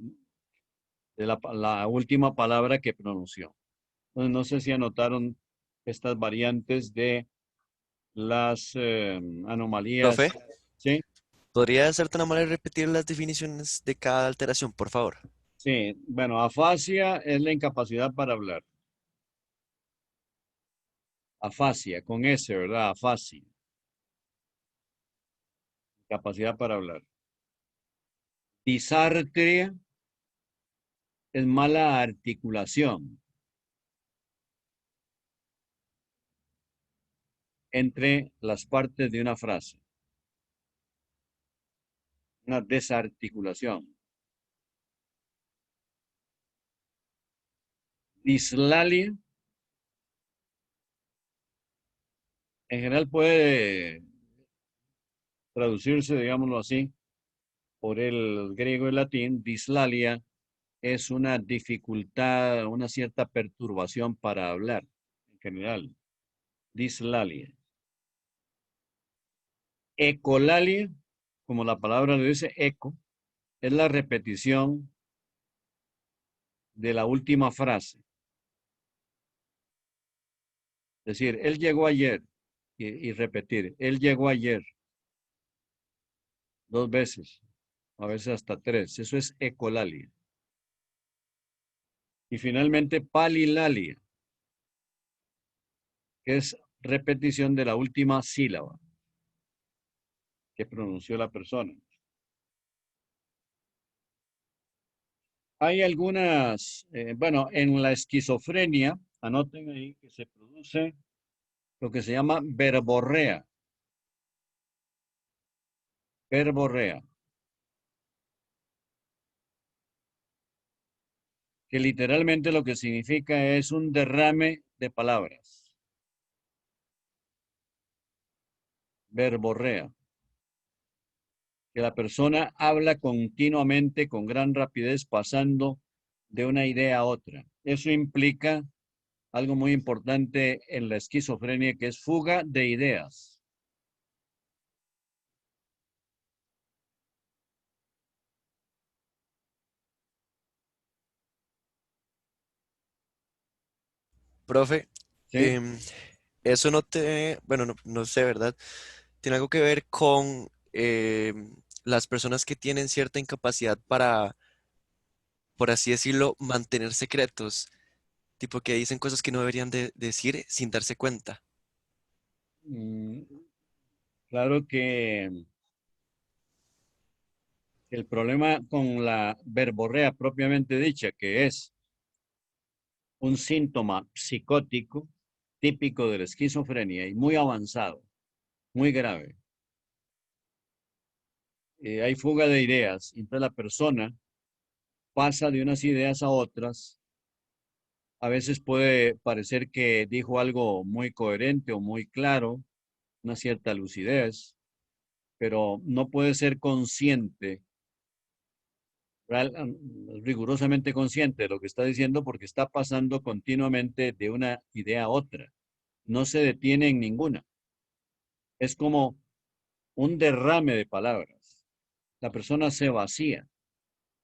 la última palabra que pronunció. Entonces, no sé si anotaron estas variantes de las anomalías. Profe, ¿Sí? ¿podría ser tan amable de repetir las definiciones de cada alteración, por favor? Sí, bueno, afasia es la incapacidad para hablar. Afasia, con S, ¿verdad? Afasia. Capacidad para hablar. Disartria es mala articulación entre las partes de una frase. Una desarticulación. Dislalia en general puede traducirse, digámoslo así, por el griego y latín. Dislalia es una dificultad, una cierta perturbación para hablar, en general. Dislalia. Ecolalia, como la palabra lo dice, eco, es la repetición de la última frase. Es decir, él llegó ayer y repetir, él llegó ayer 2 veces, a veces hasta 3. Eso es ecolalia. Y finalmente, palilalia, que es repetición de la última sílaba que pronunció la persona. Hay algunas, bueno, en la esquizofrenia, anoten ahí que se produce lo que se llama verborrea. Verborrea. Que literalmente lo que significa es un derrame de palabras. Verborrea. Que la persona habla continuamente con gran rapidez pasando de una idea a otra. Eso implica algo muy importante en la esquizofrenia, que es fuga de ideas. Profe, ¿Sí? eso no te, bueno, no sé, ¿verdad? Tiene algo que ver con las personas que tienen cierta incapacidad para, por así decirlo, mantener secretos, tipo que dicen cosas que no deberían de decir sin darse cuenta. Mm, claro que el problema con la verborrea propiamente dicha, que es un síntoma psicótico típico de la esquizofrenia y muy avanzado, muy grave. Hay fuga de ideas, entonces la persona pasa de unas ideas a otras. A veces puede parecer que dijo algo muy coherente o muy claro, una cierta lucidez, pero no puede ser consciente, rigurosamente consciente de lo que está diciendo porque está pasando continuamente de una idea a otra. No se detiene en ninguna. Es como un derrame de palabras. La persona se vacía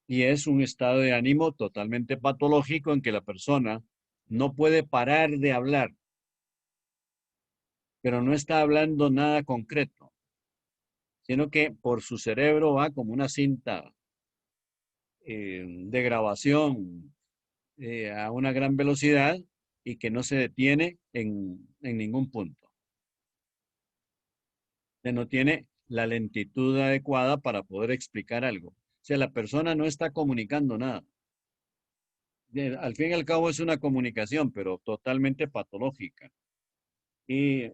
y es un estado de ánimo totalmente patológico en que la persona no puede parar de hablar, pero no está hablando nada concreto, sino que por su cerebro va como una cinta de grabación a una gran velocidad y que no se detiene en ningún punto. No tiene la lentitud adecuada para poder explicar algo. O sea, la persona no está comunicando nada. Al fin y al cabo es una comunicación, pero totalmente patológica. Y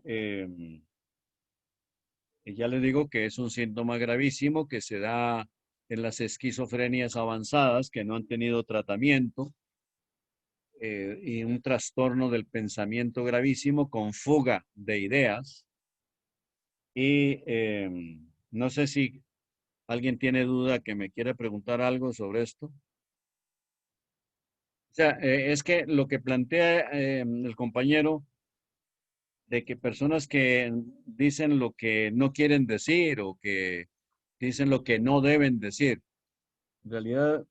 ya le digo que es un síntoma gravísimo que se da en las esquizofrenias avanzadas que no han tenido tratamiento y un trastorno del pensamiento gravísimo con fuga de ideas. Y no sé si alguien tiene duda que me quiere preguntar algo sobre esto. O sea, es que lo que plantea el compañero de que personas que dicen lo que no quieren decir o que dicen lo que no deben decir, en realidad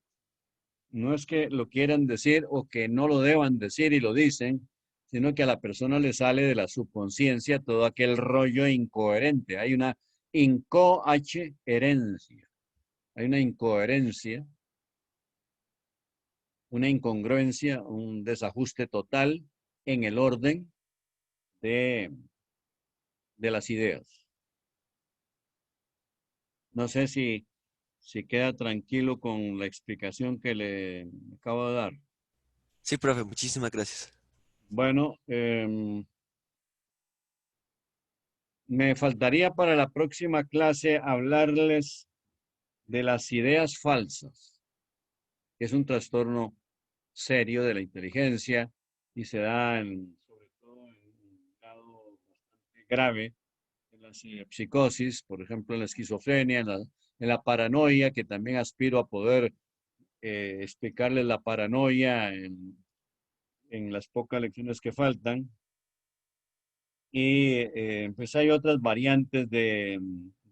no es que lo quieran decir o que no lo deban decir y lo dicen, sino que a la persona le sale de la subconsciencia todo aquel rollo incoherente. Hay una incoherencia, hay una incongruencia, un desajuste total en el orden de, de las ideas. No sé si si queda tranquilo con la explicación que le acabo de dar. Sí, profe, muchísimas gracias. Bueno, me faltaría para la próxima clase hablarles de las ideas falsas, que es un trastorno serio de la inteligencia y se da sobre todo en un grado bastante grave en la psicosis, por ejemplo, en la esquizofrenia, en la paranoia, que también aspiro a poder explicarles la paranoia en las pocas lecciones que faltan. Y pues hay otras variantes del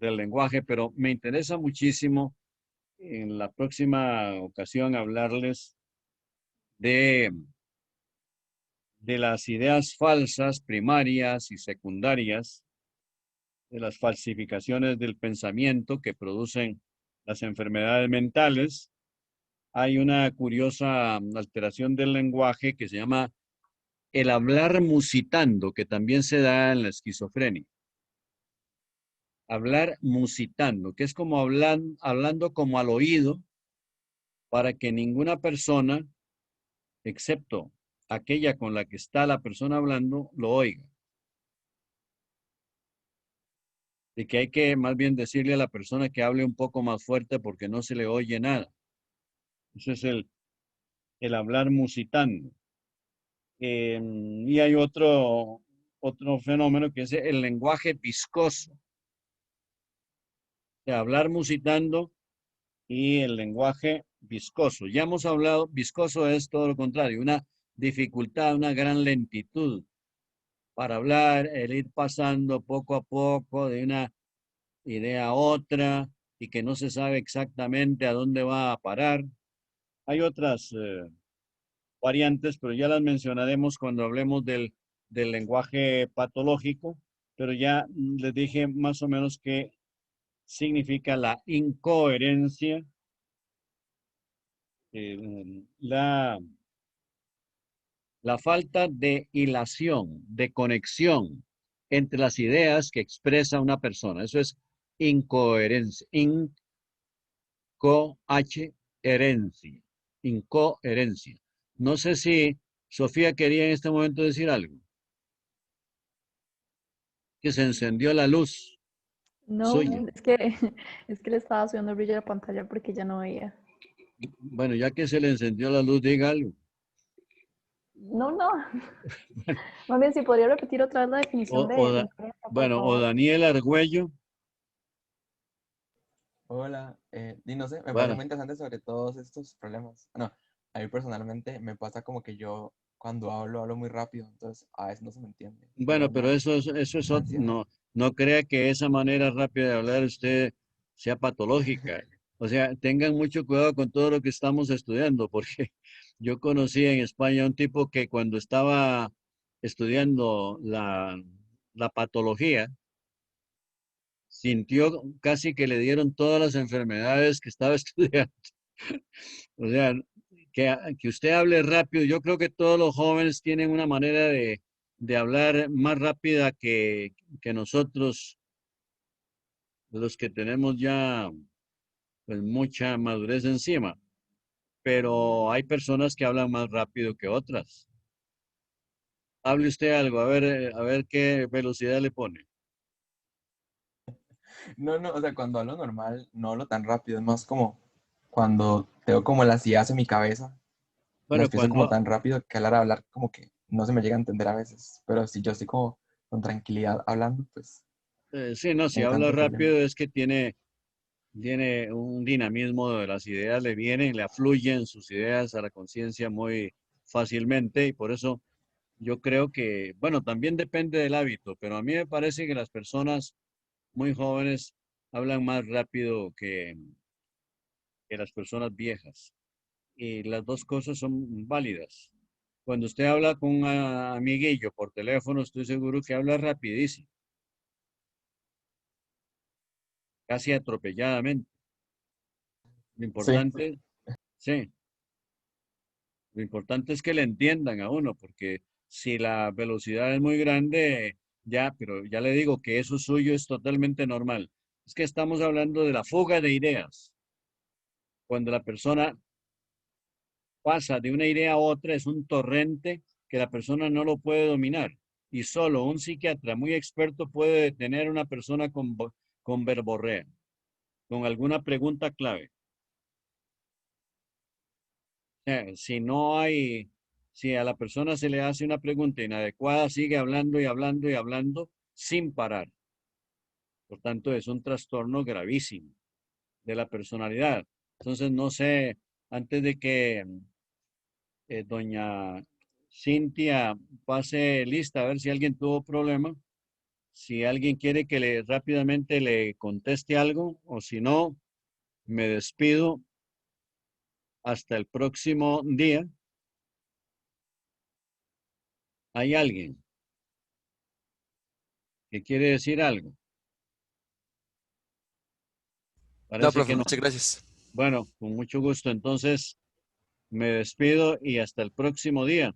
lenguaje, pero me interesa muchísimo en la próxima ocasión hablarles de, de las ideas falsas primarias y secundarias, de las falsificaciones del pensamiento que producen las enfermedades mentales. Hay una curiosa alteración del lenguaje que se llama el hablar musitando, que también se da en la esquizofrenia. Hablar musitando, que es como hablando como al oído para que ninguna persona, excepto aquella con la que está la persona hablando, lo oiga. De que hay que más bien decirle a la persona que hable un poco más fuerte porque no se le oye nada. Ese es el hablar musitando. Y hay otro fenómeno que es el lenguaje viscoso. De hablar musitando y el lenguaje viscoso. Ya hemos hablado, viscoso es todo lo contrario, una dificultad, una gran lentitud para hablar, el ir pasando poco a poco de una idea a otra y que no se sabe exactamente a dónde va a parar. Hay otras variantes, pero ya las mencionaremos cuando hablemos del lenguaje patológico, pero ya les dije más o menos qué significa la incoherencia, la falta de hilación, de conexión entre las ideas que expresa una persona. Eso es incoherencia, incoherencia, incoherencia. No sé si Sofía quería en este momento decir algo. Que se encendió la luz No, suya. es que le estaba subiendo el brillo de la pantalla porque ya no veía. Bueno, ya que se le encendió la luz, diga algo. No, no. Más bien, si podría repetir otra vez la definición de incoherencia, por Bueno, o favor. Daniel Argüello. Hola, y no sé, me parece Bueno, muy interesante sobre todos estos problemas. No, a mí personalmente me pasa como que yo cuando hablo muy rápido, entonces a veces no se me entiende. Me da bueno, pero eso es otro. ansiedad. No, no crea que esa manera rápida de hablar usted sea patológica. O sea, tengan mucho cuidado con todo lo que estamos estudiando, porque yo conocí en España un tipo que cuando estaba estudiando la patología, sintió casi que le dieron todas las enfermedades que estaba estudiando. O sea, que usted hable rápido. Yo creo que todos los jóvenes tienen una manera de hablar más rápida que nosotros, los que tenemos ya pues, mucha madurez encima. Pero hay personas que hablan más rápido que otras. Hable usted algo, a ver qué velocidad le pone. No, no, o sea, cuando hablo normal no hablo tan rápido, es más como cuando tengo como las ideas en mi cabeza, las Bueno, pienso como tan rápido que a la hora de hablar como que no se me llega a entender a veces, pero si yo estoy como con tranquilidad hablando, pues sí, no, no si hay habla tanto problema. rápido es que tiene un dinamismo de las ideas, le vienen, le afluyen sus ideas a la conciencia muy fácilmente y por eso yo creo que, bueno, también depende del hábito, pero a mí me parece que las personas muy jóvenes hablan más rápido que las personas viejas y las dos cosas son válidas. Cuando usted habla con un amiguillo por teléfono, estoy seguro que habla rapidísimo, casi atropelladamente. Lo Sí, importante, sí. Lo importante es que le entiendan a uno, porque si la velocidad es muy grande, ya, pero ya le digo que eso suyo es totalmente normal. Es que estamos hablando de la fuga de ideas. Cuando la persona pasa de una idea a otra, es un torrente que la persona no lo puede dominar. Y solo un psiquiatra muy experto puede detener a una persona con verborrea, con alguna pregunta clave. Si no hay, si a la persona se le hace una pregunta inadecuada, sigue hablando y hablando y hablando sin parar. Por tanto, es un trastorno gravísimo de la personalidad. Entonces, no sé, antes de que doña Cintia pase lista, a ver si alguien tuvo problema, si alguien quiere que rápidamente le conteste algo, o si no, me despido hasta el próximo día. ¿Hay alguien que quiere decir algo? No, Parece profe, que no. muchas gracias. Bueno, con mucho gusto. Entonces, me despido y hasta el próximo día.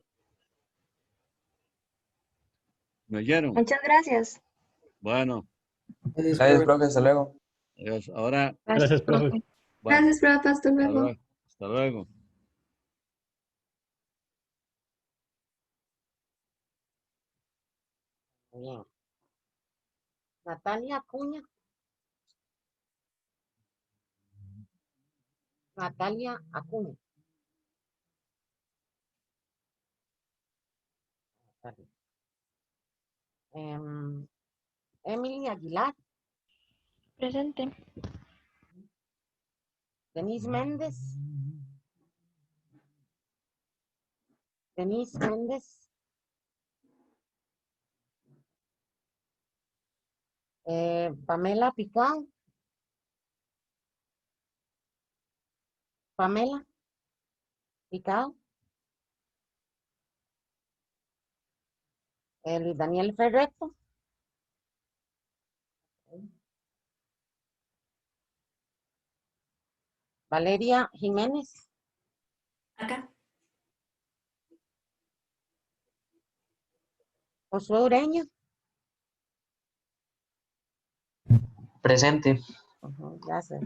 ¿Me oyeron? Muchas gracias. Bueno, Gracias, Gracias, profe. profe, hasta luego. adiós. Ahora, Gracias, profe. bueno, Gracias, profe. Hasta hasta luego. luego. Hasta luego. Bien. Natalia Acuña. Natalia Acuña. Emily Aguilar. Presente. Denise Méndez. Denise Méndez. Pamela Picado. Pamela Picado. Luis Daniel Ferreto. Valeria Jiménez. Acá. Josué Ureña. Presente. Gracias.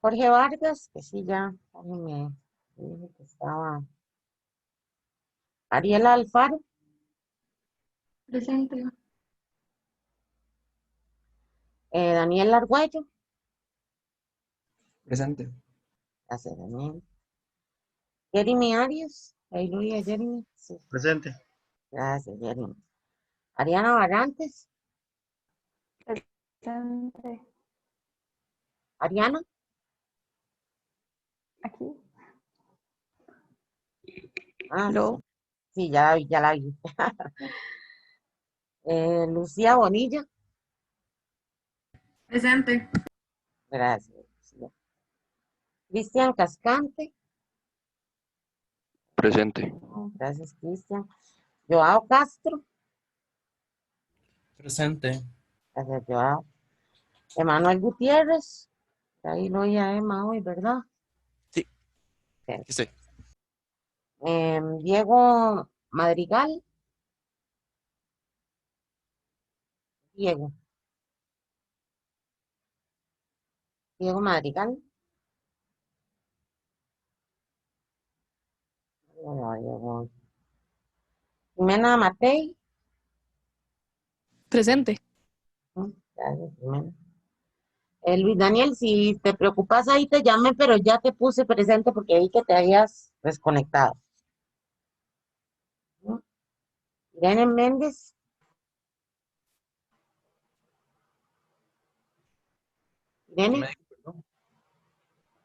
Jorge Vargas, que sí, ya me dije que estaba. Ariela Alfaro. Presente. Daniel Argüello. Presente. Gracias, Daniel. Jeremy Arias. Aleluya, Jeremy. Sí, Presente. gracias, Jeremy. Ariana Barrantes. Presente. Ariana. Aquí. Sí. Sí, ya la vi. Lucía Bonilla. Presente. Gracias, Lucía. Cristian Cascante. Presente. Gracias, Cristian. Joao Castro. Presente. Gracias, Joao. Emanuel Gutiérrez. Ahí lo oí a Emma hoy, ¿verdad? Sí, Ok. aquí estoy. Diego Madrigal. Diego. Diego Madrigal. No, Diego. Jimena Matei. Presente. Gracias, Jimena. Luis Daniel, si te preocupas ahí te llamé, pero ya te puse presente porque vi que te habías desconectado. Irene Méndez. ¿Qué Irene, me dijo, perdón?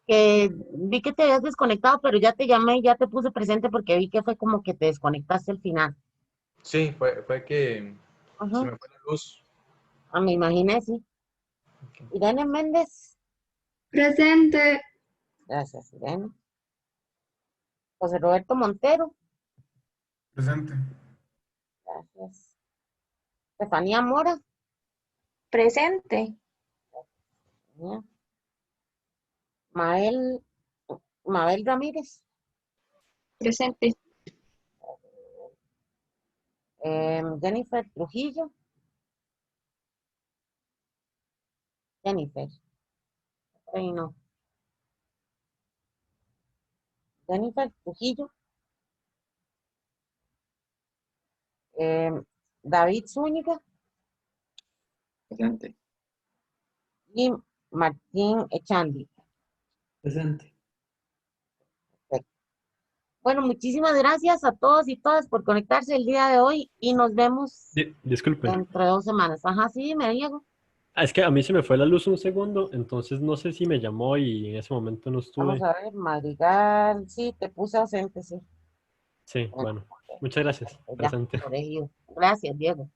que vi que te habías desconectado, pero ya te llamé y ya te puse presente porque vi que fue como que te desconectaste al final. Sí, fue que se Ajá. me fue la luz. Me imaginé, sí. Ok. Irene Méndez. Presente. Gracias, Irene. José Roberto Montero. Presente. Gracias. Estefanía Mora. Presente. Ya. Mabel Ramírez. Presente. Jennifer Trujillo. Jennifer. Ahí no. Jennifer Trujillo. David Zúñiga Presente. y Martín Echandi. Presente. Bueno, muchísimas gracias a todos y todas por conectarse el día de hoy y nos vemos Disculpe. dentro de 2 semanas. Ajá, sí, me Diego. Es que a mí se me fue la luz un segundo, entonces no sé si me llamó y en ese momento no Vamos estuve. a ver, Madrigal, sí, te puse ausente, sí. Sí, bueno, muchas gracias. Ya, Presente. corregido. Gracias, Diego.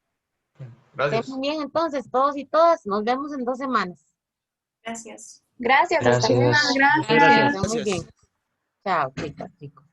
Gracias. Estén muy bien entonces, todos y todas. Nos vemos en 2 semanas. Gracias. Gracias, hasta luego. Muchas Que gracias. estén muy bien. Chao, chicas, chicos.